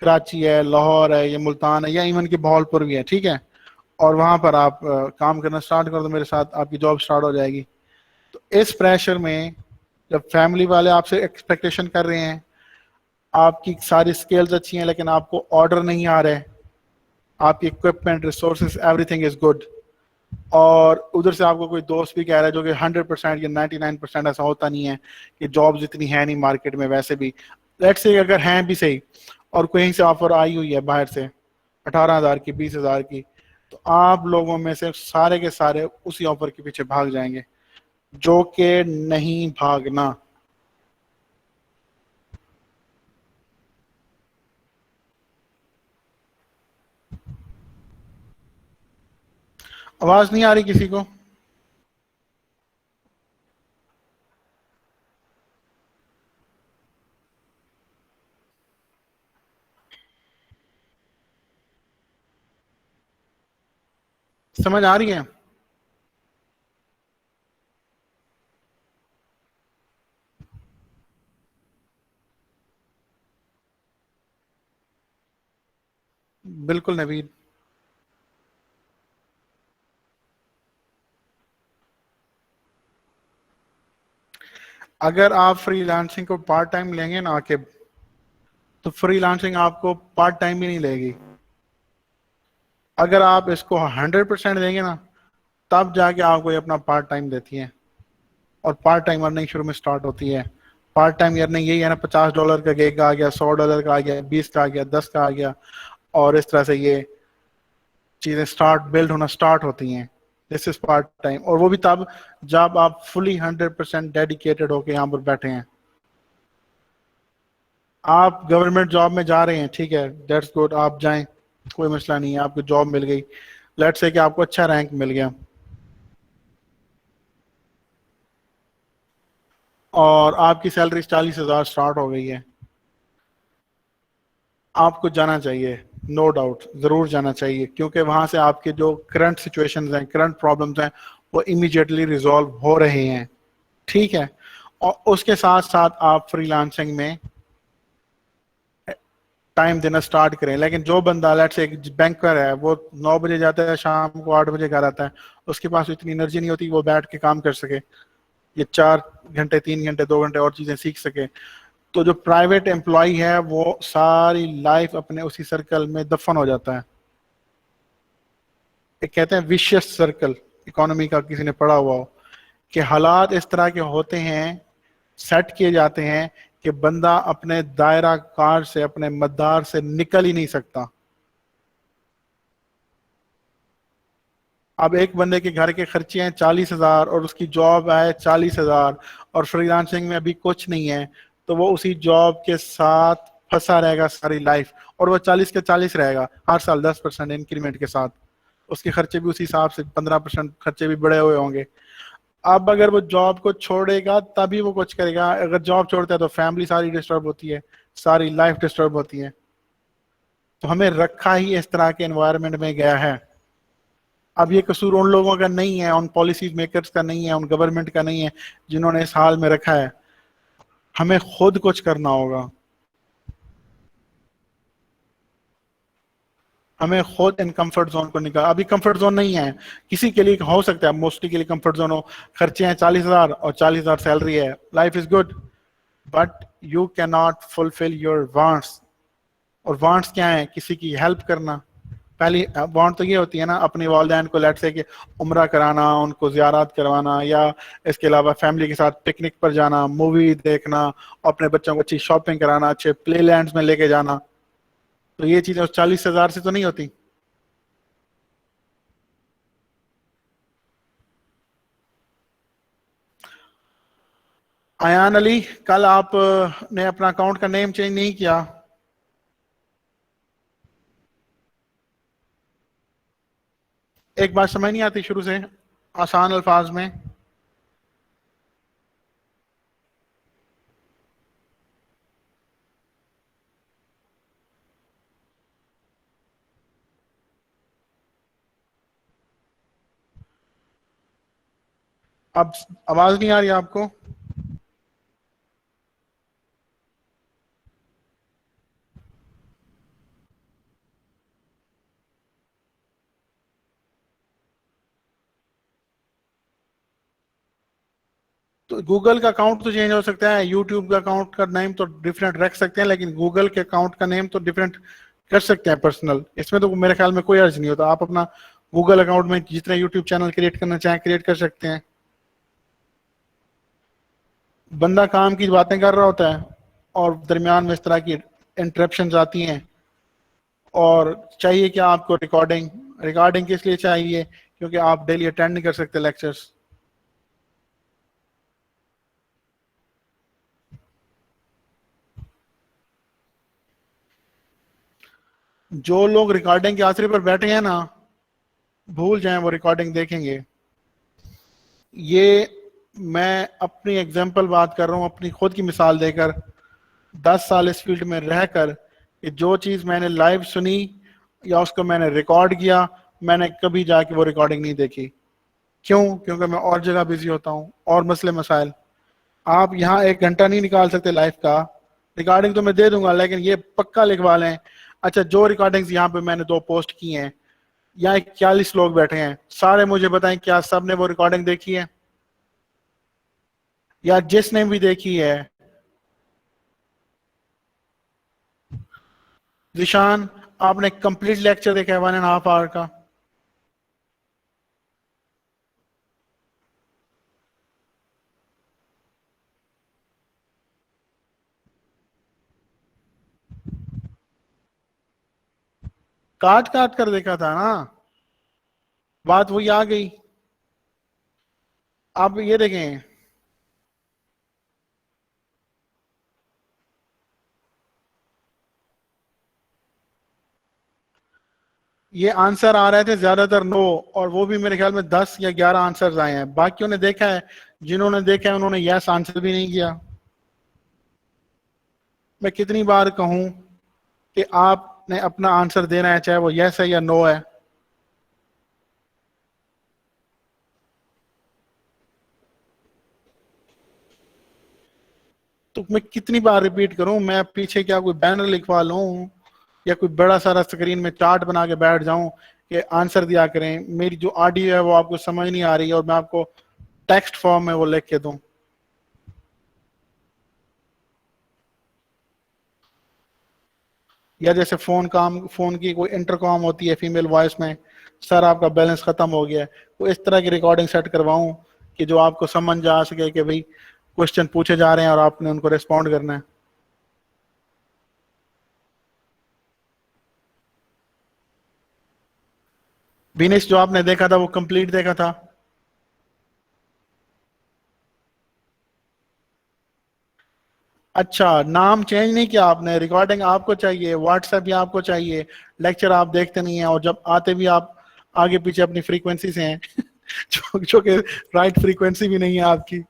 कराची है, लाहौर है, या मुल्तान है, या इवन की बहावलपुर भी है, ठीक है, और वहाँ पर आप काम करना स्टार्ट कर दो मेरे साथ, आपकी जॉब स्टार्ट हो जाएगी। तो इस प्रेशर में जब फैमिली वाले आपसे एक्सपेक्टेशन कर रहे हैं, आपकी सारी स्किल्स अच्छी हैं लेकिन आपको ऑर्डर नहीं आ रहे, आपकी equipment, resources, everything is good, और उधर से आपको कोई दोस्त भी कह रहा है, जो कि 100% या 99%, ऐसा होता नहीं है कि जॉब्स इतनी है नहीं मार्केट में, वैसे भी लेट्स से अगर हैं भी सही, और कहीं से ऑफर आई हुई है बाहर से 18,000 की, 20,000 की, तो आप लोगों में से सारे के सारे उसी ऑफर के पीछे भाग जाएंगे, जो कि नहीं भागना। आवाज नहीं आ रही किसी को? समझ आ रही है? बिल्कुल नवीद। अगर आप फ्रीलांसिंग को पार्ट टाइम लेंगे ना आके, तो फ्रीलांसिंग आपको पार्ट टाइम भी नहीं लेगी। अगर आप इसको 100% देंगे ना, तब जाके आपको ये अपना पार्ट टाइम देती है, और पार्ट टाइम अर्निंग शुरू में स्टार्ट होती है। पार्ट टाइम अर्निंग यही है ना, $50 का गिग आ गया, $100 का आ गया, 20 का आ गया, 10 का आ गया, और इस तरह से ये चीजें स्टार्ट बिल्ड होना स्टार्ट होती हैं। दिस इज पार्ट टाइम, और वो भी तब जब आप फुली 100% डेडिकेटेड होके यहाँ पर बैठे हैं। आप गवर्नमेंट जॉब में जा रहे हैं, ठीक है, दैट्स गुड, आप जाएं, कोई मसला नहीं है, आपको जॉब मिल गई, लेट्स से कि आपको अच्छा रैंक मिल गया और आपकी सैलरी 40,000 स्टार्ट हो गई है। आपको जाना चाहिए, नो डाउट, जरूर जाना चाहिए, क्योंकि वहां से आपके जो करंट सिचुएशंस हैं, करंट प्रॉब्लम्स हैं, वो इमीडिएटली रिजॉल्व हो रहे हैं, ठीक है। और उसके साथ साथ आप फ्रीलांसिंग में टाइम देना स्टार्ट करें। लेकिन जो बंदा लेट्स से एक बैंकर है, वो 9 बजे जाता है, शाम को 8 बजे घर आता है, उसके पास इतनी एनर्जी नहीं होती वो बैठ के काम कर सके, ये 4 घंटे 3 घंटे 2 घंटे और चीजें सीख सके। तो जो प्राइवेट एम्प्लॉय है वो सारी लाइफ अपने उसी सर्कल में दफन हो जाता है। एक कहते हैं विशियस सर्कल, इकोनॉमी का किसी ने पढ़ा हुआ हो, कि हालात इस तरह के होते हैं, सेट किए जाते हैं कि बंदा अपने दायरा कार से, अपने मदार से निकल ही नहीं सकता। अब एक बंदे के घर के खर्चे हैं 40,000 और उसकी जॉब है 40,000 और फ्रीलांसिंग में अभी कुछ नहीं है, तो वो उसी जॉब के साथ फंसा रहेगा सारी लाइफ, और वो 40 के 40 रहेगा, हर साल 10% इंक्रीमेंट के साथ। उसके खर्चे भी उसी हिसाब से 15% खर्चे भी बढ़े हुए होंगे। अब अगर वो जॉब को छोड़ेगा तभी वो कुछ करेगा, अगर जॉब छोड़ता है तो फैमिली सारी डिस्टर्ब होती है, सारी लाइफ डिस्टर्ब होती है। तो हमें रखा ही इस तरह के एनवायरनमेंट में गया है। अब ये कसूर उन लोगों का नहीं है, उन पॉलिसीज मेकर्स का नहीं है, उन गवर्नमेंट का नहीं है जिन्होंने इस हाल में रखा है। हमें खुद कुछ करना होगा, हमें खुद इन कंफर्ट जोन को निकाल। अभी कंफर्ट जोन नहीं है, किसी के लिए हो सकता है, मोस्टली के लिए कंफर्ट जोन हो, खर्चे हैं 40,000 और 40,000 सैलरी है, life is good, but you can not fulfil your wants. और वांट्स क्या है? किसी की हेल्प करना। पहली वांट तो ये होती है ना, अपने वालदैन को लेट से कि उम्रा कराना, उनको ज़ियारत करवाना, या इसके अलावा फैमिली के साथ पिकनिक पर जाना, मूवी देखना, अपने बच्चों को अच्छी शॉपिंग कराना, अच्छे प्ले लैंड्स में लेके जाना। तो ये चीज़ें उस 40,000 से तो नहीं होती। अयान अली, कल आप ने अपना अकाउंट का नेम चेंज नहीं किया। एक बात समझ नहीं आती शुरू से, आसान अल्फाज में। अब आवाज नहीं आ रही आपको? तो गूगल का अकाउंट तो चेंज हो सकता है, यूट्यूब का अकाउंट का नेम तो डिफरेंट रख सकते हैं, लेकिन गूगल के अकाउंट का नेम तो डिफरेंट कर सकते हैं पर्सनल। इसमें तो मेरे ख्याल में कोई अर्ज नहीं होता, आप अपना गूगल अकाउंट में जितने यूट्यूब चैनल क्रिएट करना चाहें क्रिएट कर सकते हैं। बंदा काम की बातें कर रहा होता है और दरमियान में इस तरह की इंटरप्शन आती हैं, और चाहिए क्या आपको रिकॉर्डिंग। रिकॉर्डिंग किस लिए चाहिए? क्योंकि आप डेली अटेंड नहीं कर सकते लेक्चर्स। जो लोग रिकॉर्डिंग के आखिरी पर बैठे हैं ना, भूल जाएं वो रिकॉर्डिंग देखेंगे। ये मैं अपनी एग्जांपल बात कर रहा हूँ, अपनी खुद की मिसाल देकर। 10 साल इस फील्ड में रहकर कि जो चीज़ मैंने लाइव सुनी या उसको मैंने रिकॉर्ड किया, मैंने कभी जाके वो रिकॉर्डिंग नहीं देखी। क्यों? क्योंकि मैं और जगह बिजी होता हूँ, और मसले मसाइल। आप यहाँ 1 घंटा नहीं निकाल सकते लाइफ का। रिकॉर्डिंग तो मैं दे दूंगा, लेकिन ये पक्का लिखवा लें। अच्छा, जो रिकॉर्डिंग्स यहाँ पे मैंने 2 पोस्ट की हैं, यहाँ 41 लोग बैठे हैं, सारे मुझे बताएं क्या सब ने वो रिकॉर्डिंग देखी है? या जिसने भी देखी है, जिशान, आपने कंप्लीट लेक्चर देखा है 1.5 आवर का? काट काट कर देखा था ना? बात वही आ गई। आप ये देखें, ये आंसर आ रहे थे ज्यादातर नो, और वो भी मेरे ख्याल में 10 या 11 आंसर्स आए हैं। बाकियों ने देखा है, जिन्होंने देखा है उन्होंने यस आंसर भी नहीं किया। मैं कितनी बार कहूं कि आपने अपना आंसर देना है, चाहे वो यस है या नो है। तो मैं कितनी बार रिपीट करूं? मैं पीछे क्या कोई बैनर लिखवा लूं, या कोई बड़ा सारा स्क्रीन में चार्ट बना के बैठ जाऊं कि आंसर दिया करें? मेरी जो ऑडियो है वो आपको समझ नहीं आ रही है, और मैं आपको टेक्स्ट फॉर्म में वो लिख के दूं? या जैसे फोन की कोई इंटरकॉम होती है फीमेल वॉइस में, सर आपका बैलेंस खत्म हो गया है, तो इस तरह की रिकॉर्डिंग सेट करवाऊं कि जो आपको समझ आ सके कि भाई क्वेश्चन पूछे जा रहे हैं और आपने उनको रिस्पॉन्ड करना है। विनेश, जो आपने देखा था वो कंप्लीट देखा था? अच्छा, नाम चेंज नहीं किया आपने, रिकॉर्डिंग आपको चाहिए, व्हाट्सएप भी आपको चाहिए, लेक्चर आप देखते नहीं है, और जब आते भी आप आगे पीछे अपनी फ्रीक्वेंसी से हैं जो कि राइट फ्रीक्वेंसी भी नहीं है आपकी।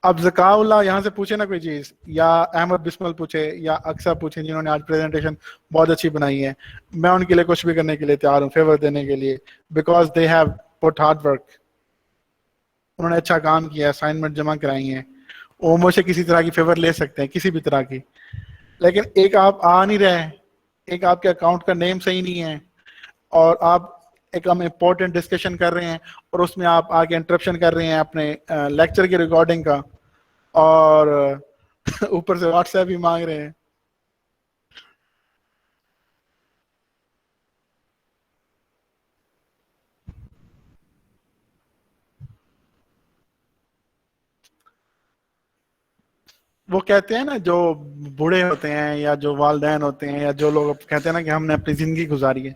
अब जकाउल्ला यहाँ से पूछे ना कोई चीज, या अहमद बिस्मिल पूछे, या अक्सर पूछे, जिन्होंने आज प्रेजेंटेशन बहुत अच्छी बनाई है, मैं उनके लिए कुछ भी करने के लिए तैयार हूँ, फेवर देने के लिए, because they have put hard work. उन्होंने अच्छा काम किया, असाइनमेंट जमा कराई है, वो मुझसे किसी तरह की फेवर ले सकते हैं, किसी भी तरह की। लेकिन एक आप आ नहीं रहे, एक आपके अकाउंट का नेम सही नहीं है, और आप एक हम इम्पोर्टेंट डिस्कशन कर रहे हैं, और उसमें आप आगे इंटरप्शन कर रहे हैं अपने लेक्चर की रिकॉर्डिंग का, और ऊपर से व्हाट्सएप भी मांग रहे हैं। वो कहते हैं ना, जो बूढ़े होते हैं या जो वालदेन होते हैं या जो लोग कहते हैं ना कि हमने अपनी जिंदगी गुजारी है,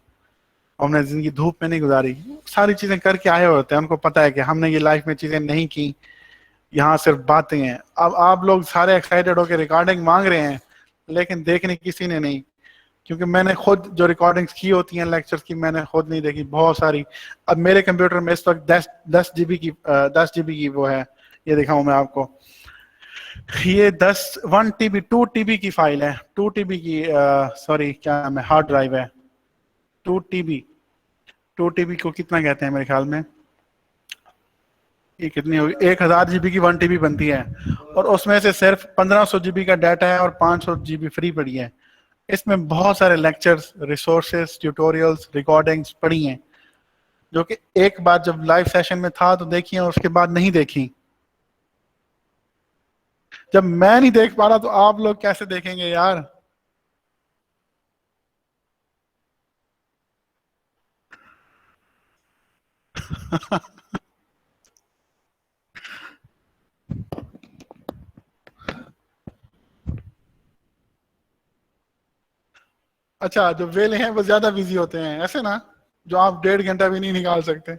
हमने जिंदगी धूप में नहीं गुजारी, सारी चीजें करके आए होते हैं, उनको पता है कि हमने ये लाइफ में चीजें नहीं की, यहाँ सिर्फ बातें हैं। अब आप लोग सारे एक्साइटेड होकर रिकॉर्डिंग मांग रहे हैं, लेकिन देखने किसी ने नहीं, क्योंकि मैंने खुद जो रिकॉर्डिंग्स की होती हैं लेक्चर्स की, मैंने खुद नहीं देखी बहुत सारी। अब मेरे कंप्यूटर में इस वक्त 10 GB की वो है, ये दिखाऊं मैं आपको, ये 1 TB 2 TB की फाइल है, 2 TB की, सॉरी क्या नाम है, हार्ड ड्राइव है। 2 TB, 2 TB को कितना कहते हैं मेरे ख्याल में, ये कितनी होगी, 1000 GB की 1 TB बनती है, और उसमें से सिर्फ 1500 GB का डाटा है और 500 GB फ्री पड़ी है। इसमें बहुत सारे लेक्चर्स, रिसोर्सेज, ट्यूटोरियल्स, रिकॉर्डिंग्स पड़ी हैं, जो कि एक बार जब लाइव सेशन में था तो देखी और उसके बाद नहीं देखी। जब मैं नहीं देख पा रहा तो आप लोग कैसे देखेंगे यार? अच्छा, जो वेले हैं वो ज्यादा बिजी होते हैं ऐसे ना, जो आप 1.5 घंटा भी नहीं निकाल सकते।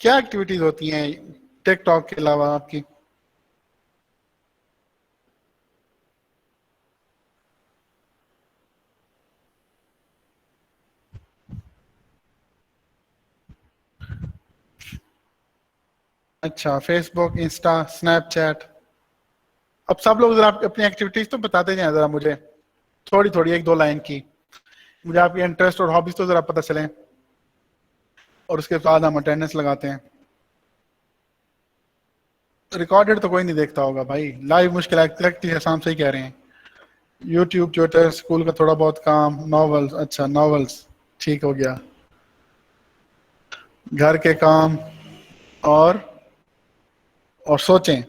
क्या एक्टिविटीज होती हैं टिकटॉक के अलावा आपकी? अच्छा, फेसबुक, इंस्टा, स्नैपचैट। अब सब लोग जरा अपनी एक्टिविटीज तो बताते जाएं जरा मुझे, थोड़ी थोड़ी 1-2 लाइन की, मुझे आपके इंटरेस्ट और हॉबीज तो जरा पता चले, और उसके बाद हम अटेंडेंस लगाते हैं। रिकॉर्डेड तो कोई नहीं देखता होगा भाई, लाइव मुश्किल लगती है, शाम से ही कह रहे हैं। यूट्यूब, ट्विटर, स्कूल का थोड़ा बहुत काम, नॉवेल्स, अच्छा नॉवेल्स, ठीक हो गया, घर के काम, और सोचें,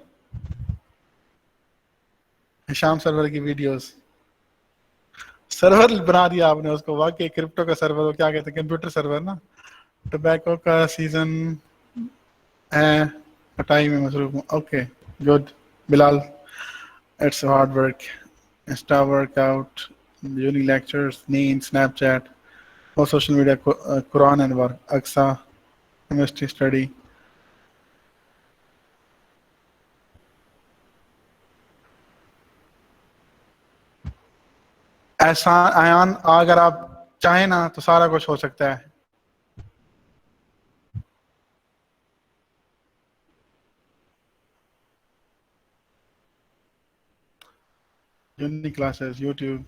शाम सर्वर की वीडियोस। सर्वर बना दिया आपने उसको, वाकई क्रिप्टो का सर्वर, वो क्या कहते हैं, कंप्यूटर सर्वर ना। टोबैको का सीजन पढ़ाई में मसरूफ हूँ। Okay, good. Bilal, it's hard work, insta workout, uni lectures, नींद, स्नैपचैट और social media, Quran and work, Aqsa, chemistry study. ऐसा आयान, अगर आप चाहें ना तो सारा कुछ हो सकता है। Uni classes, YouTube.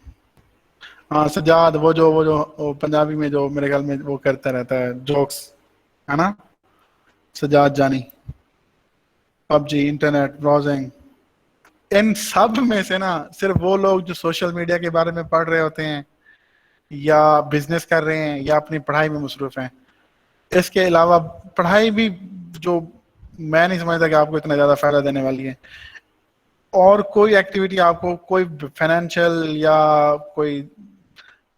हाँ सजाद, वो पंजाबी में जो मेरे ख्याल में वो करता रहता है जोक्स, है ना, सजाद जानी। पबजी, इंटरनेट ब्राउजिंग, इन सब में से ना सिर्फ वो लोग जो सोशल मीडिया के बारे में पढ़ रहे होते हैं या बिजनेस कर रहे हैं या अपनी पढ़ाई में मसरूफ हैं, इसके अलावा पढ़ाई भी जो मैं नहीं समझता कि आपको इतना ज़्यादा फायदा देने वाली है, और कोई एक्टिविटी आपको कोई फाइनेंशियल या कोई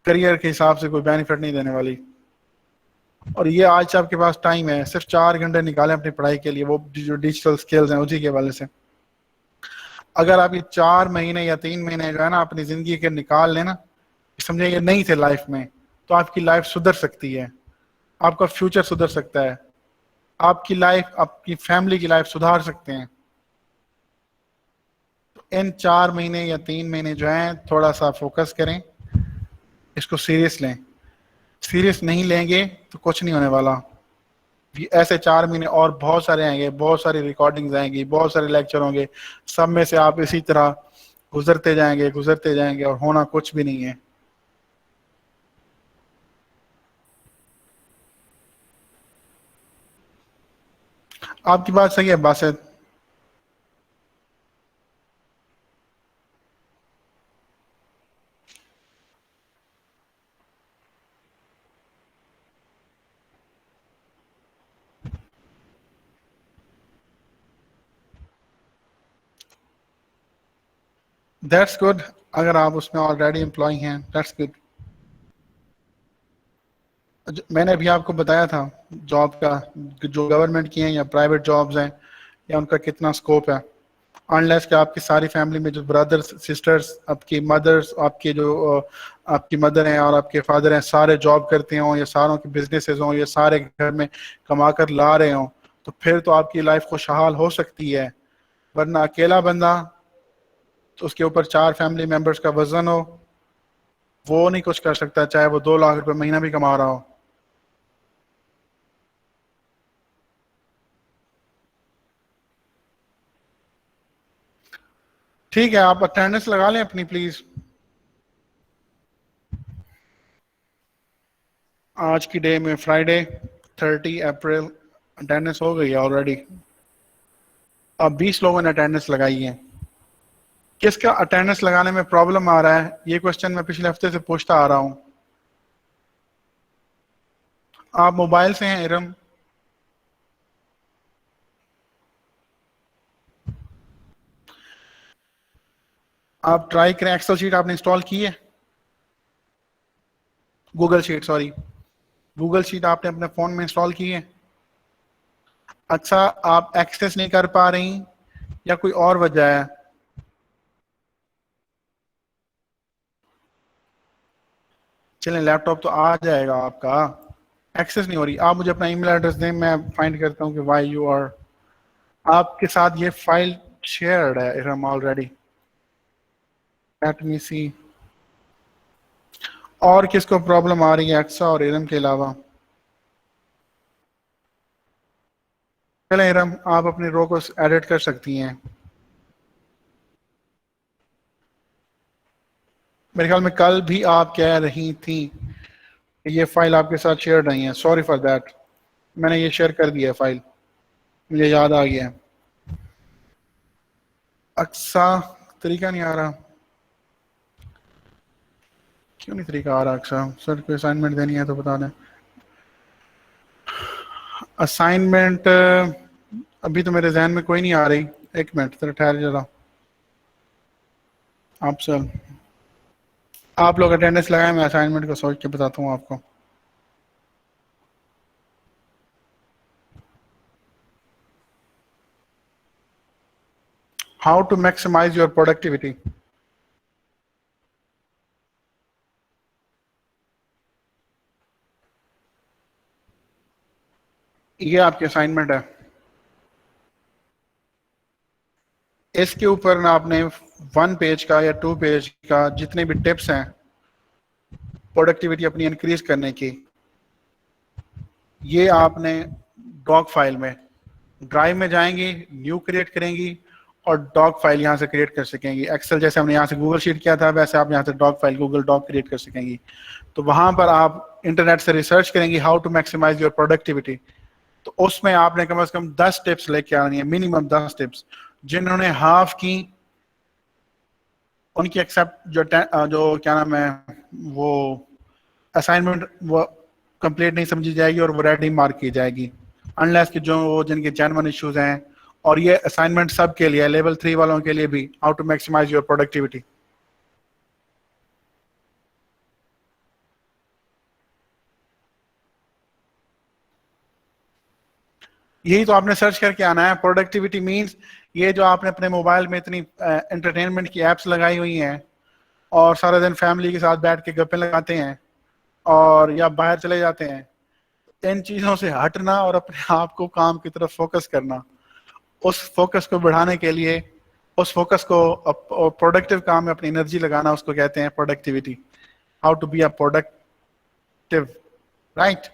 करियर के हिसाब से कोई बेनिफिट नहीं देने वाली। और ये आज आपके पास टाइम है, सिर्फ 4 घंटे निकालें अपनी पढ़ाई के लिए, वो जो डिजिटल स्किल्स हैं उसी के हवाले से। अगर आप ये 4 महीने या 3 महीने जो है ना अपनी जिंदगी के निकाल लेना, समझे ये नहीं थे लाइफ में, तो आपकी लाइफ सुधर सकती है, आपका फ्यूचर सुधर सकता है, आपकी लाइफ, आपकी फैमिली की लाइफ सुधार सकते हैं। तो इन 4 महीने या 3 महीने जो हैं थोड़ा सा फोकस करें, इसको सीरियस लें। सीरियस नहीं लेंगे तो कुछ नहीं होने वाला। ऐसे 4 महीने और बहुत सारे आएंगे, बहुत सारी रिकॉर्डिंग्स आएंगी, बहुत सारे लेक्चर होंगे, सब में से आप इसी तरह गुजरते जाएंगे और होना कुछ भी नहीं है। आपकी बात सही है बासित। दैट्स गुड, अगर आप उसमें ऑलरेडी एम्प्लॉय हैं, दैट्स गुड। मैंने अभी आपको बताया था जॉब का, जो गवर्नमेंट की हैं या प्राइवेट जॉब्स हैं, या उनका कितना स्कोप है। अनलेस कि आपकी सारी फैमिली में जो ब्रदर्स सिस्टर्स, आपकी मदर्स, आपके जो आपकी मदर हैं और आपके फादर हैं, सारे जॉब करते हों या सारों के बिजनेसेस हों या सारे घर में कमा कर ला रहे हों, तो फिर तो आपकी लाइफ खुशहाल हो सकती है। वरना अकेला बंदा, तो उसके ऊपर 4 फैमिली मेम्बर्स का वजन हो, वो नहीं कुछ कर सकता, चाहे वो 2 लाख रुपए महीना भी कमा रहा हो। ठीक है, आप अटेंडेंस लगा लें अपनी प्लीज। आज की डे में फ्राइडे 30 अप्रैल, अटेंडेंस हो गई है ऑलरेडी। अब 20 लोगों ने अटेंडेंस लगाई है। किसका अटेंडेंस लगाने में प्रॉब्लम आ रहा है, ये क्वेश्चन मैं पिछले हफ्ते से पूछता आ रहा हूं। आप मोबाइल से हैं इरम? आप ट्राई करें, एक्सेल शीट आपने इंस्टॉल की है? Google sheet, sorry, Google sheet आपने अपने फोन में इंस्टॉल की है? अच्छा, आप एक्सेस नहीं कर पा रही या कोई और वजह है? चलें, लैपटॉप तो आ जाएगा आपका। एक्सेस नहीं हो रही, आप मुझे अपना ईमेल एड्रेस दें, मैं फाइंड करता हूँ कि वाई यू आर। आपके साथ ये फाइल शेयर्ड है इरम ऑलरेडी। लेट मी सी, और किसको प्रॉब्लम आ रही है एक्सा और इरम के अलावा? चलें इरम, आप अपनी रो को एडिट कर सकती हैं। मेरे ख्याल में कल भी आप कह रही थी कि ये फाइल आपके साथ शेयर नहीं है, सॉरी फॉर दैट। मैंने ये शेयर कर दिया है फाइल, मुझे याद आ गया है। अक्सा, तरीका नहीं आ रहा, क्यों नहीं तरीका आ रहा अक्सा? सर कोई असाइनमेंट देनी है तो बता दें। असाइनमेंट अभी तो मेरे जहन में कोई नहीं आ रही, एक मिनट जरा ठहर जरा। आप सर, आप लोग अटेंडेंस लगाएं, मैं असाइनमेंट को सोच के बताता हूँ आपको। How to maximise your productivity. ये आपकी असाइनमेंट है। इसके ऊपर ना आपने 1 पेज का या 2 पेज का जितने भी टिप्स हैं प्रोडक्टिविटी अपनी इंक्रीज करने की, ये आपने डॉक फाइल में, ड्राइव में जाएंगी, न्यू क्रिएट करेंगी और डॉक फाइल यहाँ से क्रिएट कर सकेंगी। एक्सेल जैसे हमने यहाँ से गूगल शीट किया था वैसे आप यहाँ से doc file Google doc create कर सकेंगी। तो वहां पर आप इंटरनेट से रिसर्च करेंगी how to maximise your productivity. तो उसमें आपने कम से कम 10 टिप्स लेके आनी है, मिनिमम 10 टिप्स। जिन्होंने हाफ की उनकी एक्सेप्ट जो क्या नाम है वो असाइनमेंट वो कंप्लीट नहीं समझी जाएगी और वो रेडी मार्क की जाएगी, अनलेस कि जो जिनके जेन्युइन इश्यूज हैं। और ये असाइनमेंट सब के लिए, लेवल 3 वालों के लिए भी, how to maximise your productivity. यही तो आपने सर्च करके आना है। प्रोडक्टिविटी मींस ये जो आपने अपने मोबाइल में इतनी एंटरटेनमेंट की एप्स लगाई हुई हैं और सारा दिन फैमिली के साथ बैठ के गप्पे लगाते हैं और या बाहर चले जाते हैं, इन चीजों से हटना और अपने आप को काम की तरफ फोकस करना। उस फोकस को बढ़ाने के लिए, उस फोकस को प्रोडक्टिव काम में अपनी एनर्जी लगाना, उसको कहते हैं productivity. How to be a productive, right.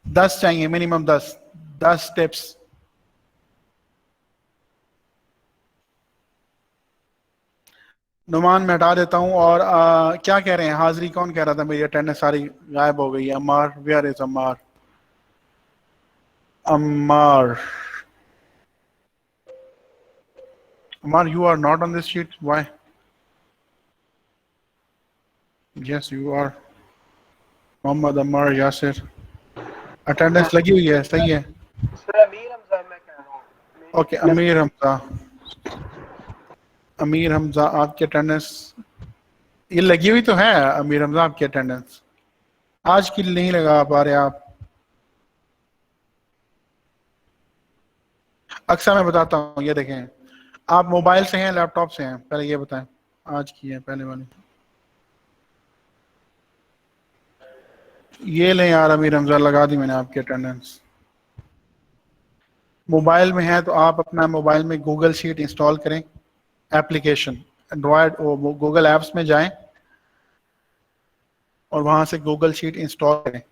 10 चाहिए, मिनिमम 10 टिप्स। नुमान मैं हटा देता हूं। और क्या कह रहे हैं, हाजिरी कौन कह रहा था मेरी अटेंडेंस सारी गायब हो गई है? Ammar, where is Ammar? Ammar, Ammar you are not on this sheet, why? Yes you are। Mohammad Ammar Yasir, attendance लगी हुई है, सही है। सर अमीर हमजा मैं कह रहा हूँ। ओके अमीर हमजा, अमीर हमजा आपकी अटेंडेंस ये लगी हुई तो है। अमीर हमजा आपकी अटेंडेंस आज की नहीं लगा पा रहे आप। अक्सर मैं बताता हूँ, ये देखें, आप मोबाइल से हैं लैपटॉप से हैं, पहले ये बताएं। आज की है पहले वाली, ये लें यार अमीर हमजा, लगा दी मैंने आपकी अटेंडेंस। मोबाइल में है तो आप अपना मोबाइल में गूगल शीट इंस्टॉल करें, एप्लीकेशन एंड्रॉयड गूगल एप्स में जाएं और वहां से गूगल शीट इंस्टॉल करें।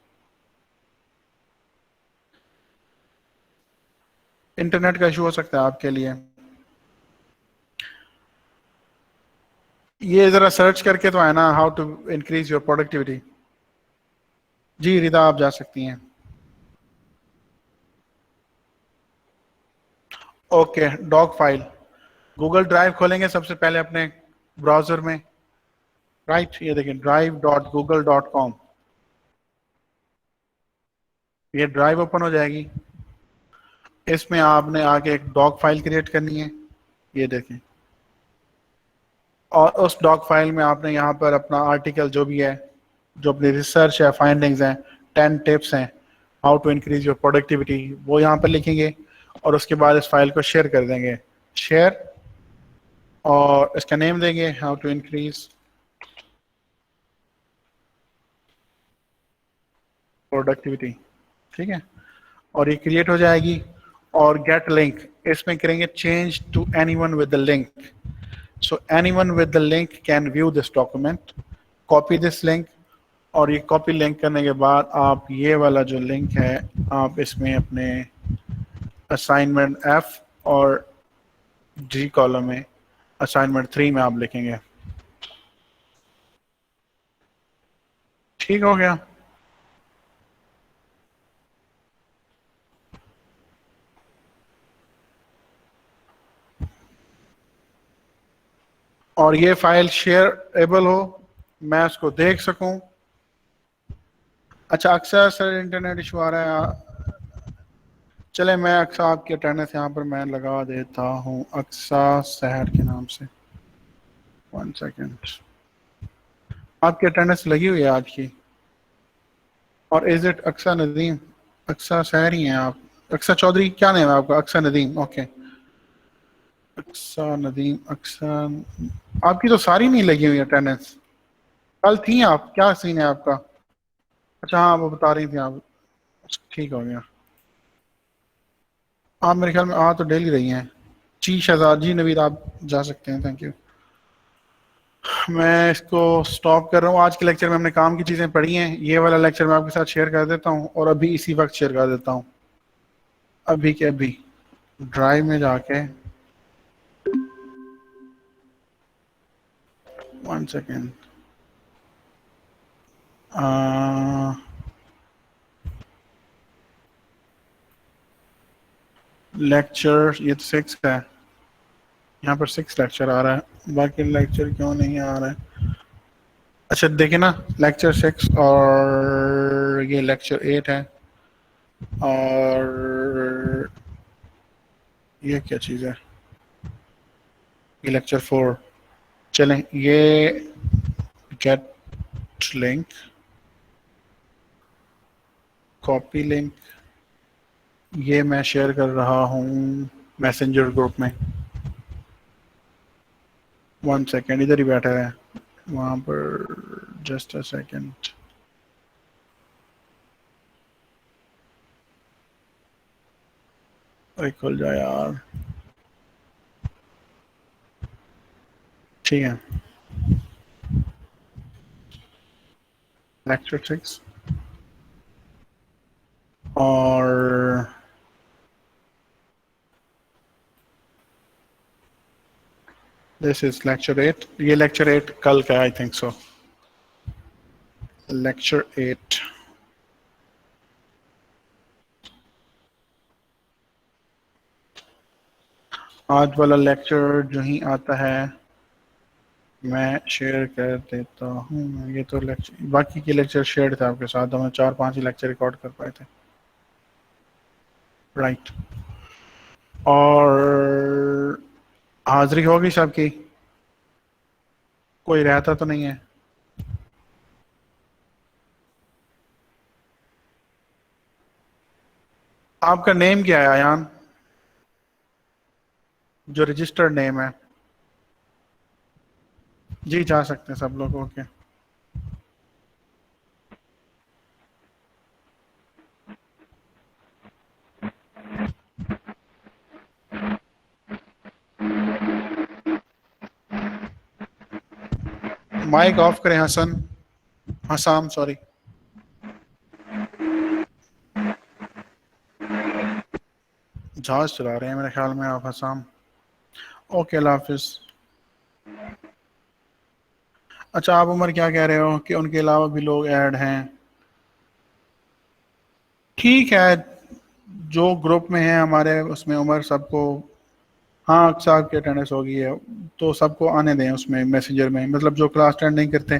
इंटरनेट का इशू हो सकता है आपके लिए, ये जरा सर्च करके तो है ना, how to increase your productivity. जी रिदा आप जा सकती हैं। Okay doc file, Google Drive खोलेंगे सबसे पहले अपने ब्राउजर में, राइट। ये देखिए drive.google.com, ये ड्राइव ओपन हो जाएगी। इसमें आपने आगे एक डॉक फाइल क्रिएट करनी है, ये देखें। और उस डॉक फाइल में आपने यहाँ पर अपना आर्टिकल जो भी है, जो अपनी रिसर्च है, फाइंडिंग्स हैं, 10 टिप्स हैं how to increase your productivity, वो यहाँ पर लिखेंगे और उसके बाद इस फाइल को शेयर कर देंगे, शेयर, और इसका नेम देंगे हाउ टू इंक्रीज प्रोडक्टिविटी, ठीक है। और ये क्रिएट हो जाएगी। और गेट लिंक, इसमें करेंगे change to anyone with the link, so anyone with the link can view this document, copy this link. और ये कॉपी लिंक करने के बाद आप ये वाला जो लिंक है आप इसमें अपने असाइनमेंट F और G कॉलम में असाइनमेंट 3 में आप लिखेंगे। ठीक हो गया। और ये फाइल शेयरेबल हो, मैं उसको देख सकूं। अच्छा अक्सर सर इंटरनेट इशू आ रहा है, चले मैं अक्सर आपकी अटेंडेंस यहाँ पर मैं लगा देता हूँ, अक्सा सहर के नाम से। 1 सेकेंड, आपकी अटेंडेंस लगी हुई है आज की। और इज इट अक्सा नदीम? अक्सा सहर ही हैं आप, अक्सा चौधरी क्या नाम है आपका? अक्सा नदीम, ओके। अक्सा नदीम अक्सा, आपकी तो सारी नहीं लगी हुई अटेंडेंस। कल थी आप, क्या सीन है आपका? अच्छा हाँ, वो बता रही थी आप। ठीक हो गया। आप मेरे ख्याल में आ तो डेली रही हैं। जी शहजाद जी, नवीद आप जा सकते हैं, थैंक यू। मैं इसको स्टॉप कर रहा हूँ। आज के लेक्चर में हमने काम की चीज़ें पढ़ी हैं, ये वाला लेक्चर मैं आपके साथ शेयर कर देता हूँ और अभी इसी वक्त शेयर कर देता हूँ, अभी के अभी। ड्राइव में जाके 1 सेकेंड। लेक्चर ये तो 6 है, यहाँ पर 6 लेक्चर आ रहा है, बाकी लेक्चर क्यों नहीं आ रहा है? अच्छा देखिए ना, लेक्चर 6 और ये लेक्चर 8 है, और ये क्या चीज़ है, ये लेक्चर 4। चलें, ये गेट लिंक, कॉपी लिंक, ये मैं शेयर कर रहा हूँ मैसेंजर ग्रुप में। 1 सेकेंड, इधर ही बैठा है वहाँ पर, जस्ट अ सेकेंड। अरे खुल जाए यार, ठीक है। लेक्चर 6 और दिस इज लेक्चर 8। ये लेक्चर 8 कल का, आई थिंक सो। लेक्चर 8 आज वाला लेक्चर जो ही आता है मैं शेयर कर देता हूँ। ये तो लेक्चर, बाकी के लेक्चर शेयर थे आपके साथ, तो मैं 4-5 ही लेक्चर रिकॉर्ड कर पाए थे, राइट। और हाजिरी होगी सबकी, कोई रहता तो नहीं है? आपका नेम क्या है अयान, जो रजिस्टर्ड नेम है? जी जा सकते हैं सब लोग, ओके। माइक ऑफ करें हसन, हसाम सॉरी। जहाज चला रहे हैं मेरे ख्याल में आप, हसाम। ओके, अल्लाह हाफिज। अच्छा आप उमर क्या कह रहे हो कि उनके अलावा भी लोग ऐड हैं? ठीक है, जो ग्रुप में है हमारे उसमें उमर सबको, हाँ साहब की अटेंडेंस हो गई है, तो सबको आने दें उसमें मैसेंजर में, मतलब जो क्लास अटेंड नहीं करते।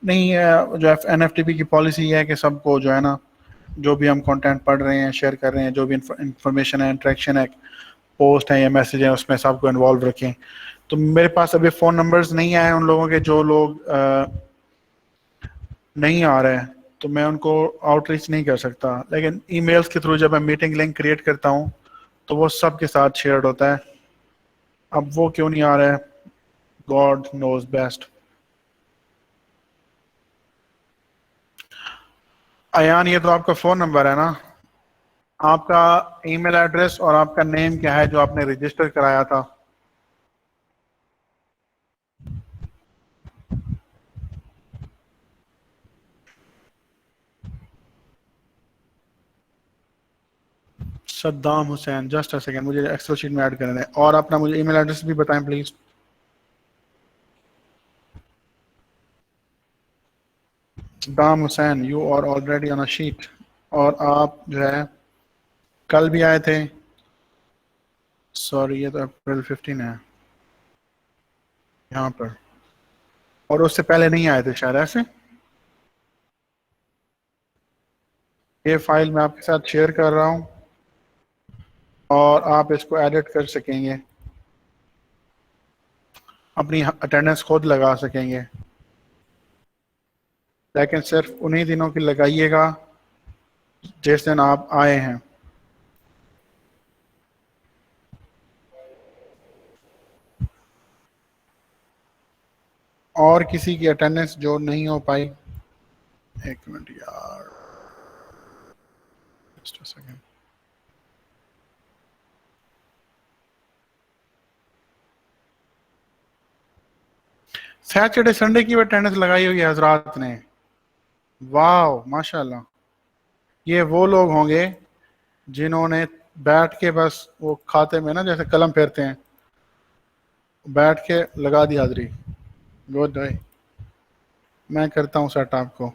नहीं जो NFTP की पॉलिसी है कि सबको जो है ना, जो भी हम कंटेंट पढ़ रहे हैं, शेयर कर रहे हैं, जो भी इंफॉर्मेशन है, इंटरेक्शन है, पोस्ट है या मैसेज है, उसमें सबको इन्वॉल्व रखें। तो मेरे पास अभी फ़ोन नंबर्स नहीं आए उन लोगों के जो लोग नहीं आ रहे हैं, तो मैं उनको आउटरीच नहीं कर सकता, लेकिन ईमेल्स के थ्रू जब मैं मीटिंग लिंक क्रिएट करता हूँ तो वो सबके साथ शेयर्ड होता है। अब वो क्यों नहीं आ रहा है, गॉड नोज बेस्ट। अयान ये तो आपका फ़ोन नंबर है ना? आपका ईमेल एड्रेस और आपका नेम क्या है जो आपने रजिस्टर कराया था? Saddam Hussain, just a second, मुझे एक्सेल शीट में ऐड करना है। और अपना मुझे ईमेल एड्रेस भी बताएं please. Saddam Hussain, you are already on a sheet. और आप जो है कल भी आए थे, सॉरी ये तो अप्रैल 15 है यहाँ पर, और उससे पहले नहीं आए थे शायद, ऐसे। ये फाइल मैं आपके साथ शेयर कर रहा हूँ और आप इसको एडिट कर सकेंगे, अपनी अटेंडेंस खुद लगा सकेंगे, लेकिन सिर्फ उन्हीं दिनों की लगाइएगा जिस दिन आप आए हैं। और किसी की अटेंडेंस जो नहीं हो पाई? एक मिनट यार, just a second. Saturday Sunday की अटेंडेंस लगाई हुई है हजरात ने। वाह माशाल्लाह। ये वो लोग होंगे जिन्होंने बैठ के बस वो खाते में ना जैसे कलम फेरते हैं, बैठ के लगा दी हाजिरी। गुड भाई, मैं करता हूँ सेट आपको।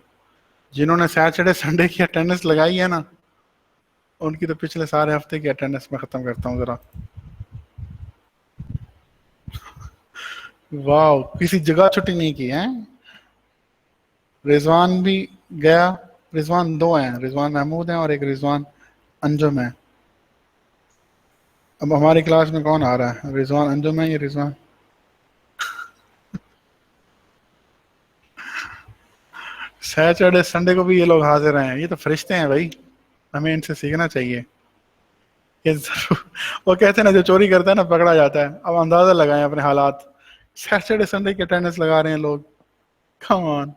जिन्होंने सैटरडे संडे की अटेंडेंस लगाई है ना, उनकी तो पिछले सारे हफ्ते की अटेंडेंस में खत्म करता हूँ जरा। वाह, किसी जगह छुट्टी नहीं की है। रिजवान भी गया। रिजवान दो हैं, रिजवान महमूद हैं और एक रिजवान अंजुम है। अब हमारी क्लास में कौन आ रहा है, रिजवान अंजुम है या रिजवान? सैटरडे संडे को भी ये लोग हाजिर हैं, ये तो फरिश्ते हैं भाई, हमें इनसे सीखना चाहिए। ये वो कहते हैं ना, जो चोरी करता है ना पकड़ा जाता है। अब अंदाजा लगाएं अपने हालात, सैटरडे संडे की अटेंडेंस लगा रहे हैं लोग। Come on.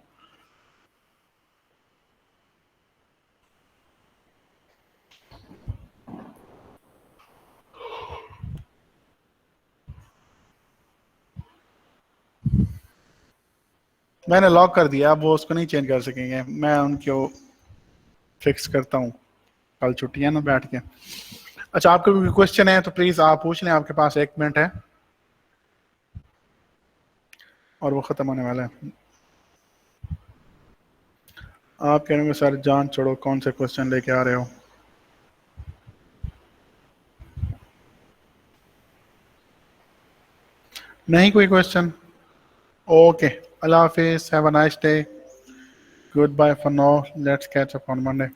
मैंने लॉक कर दिया, अब वो उसको नहीं चेंज कर सकेंगे, मैं उनको फिक्स करता हूँ। कल छुट्टियां ना बैठ के। अच्छा, आपका कोई क्वेश्चन है तो प्लीज आप पूछ लें, आपके पास 1 मिनट है और वो खत्म होने वाला है। आप कह रहे हो सर जान छोड़ो, कौन से क्वेश्चन लेके आ रहे हो? नहीं कोई क्वेश्चन? ओके, अल्लाह हाफिज, have a nice day, good bye for now, let's catch up on Monday.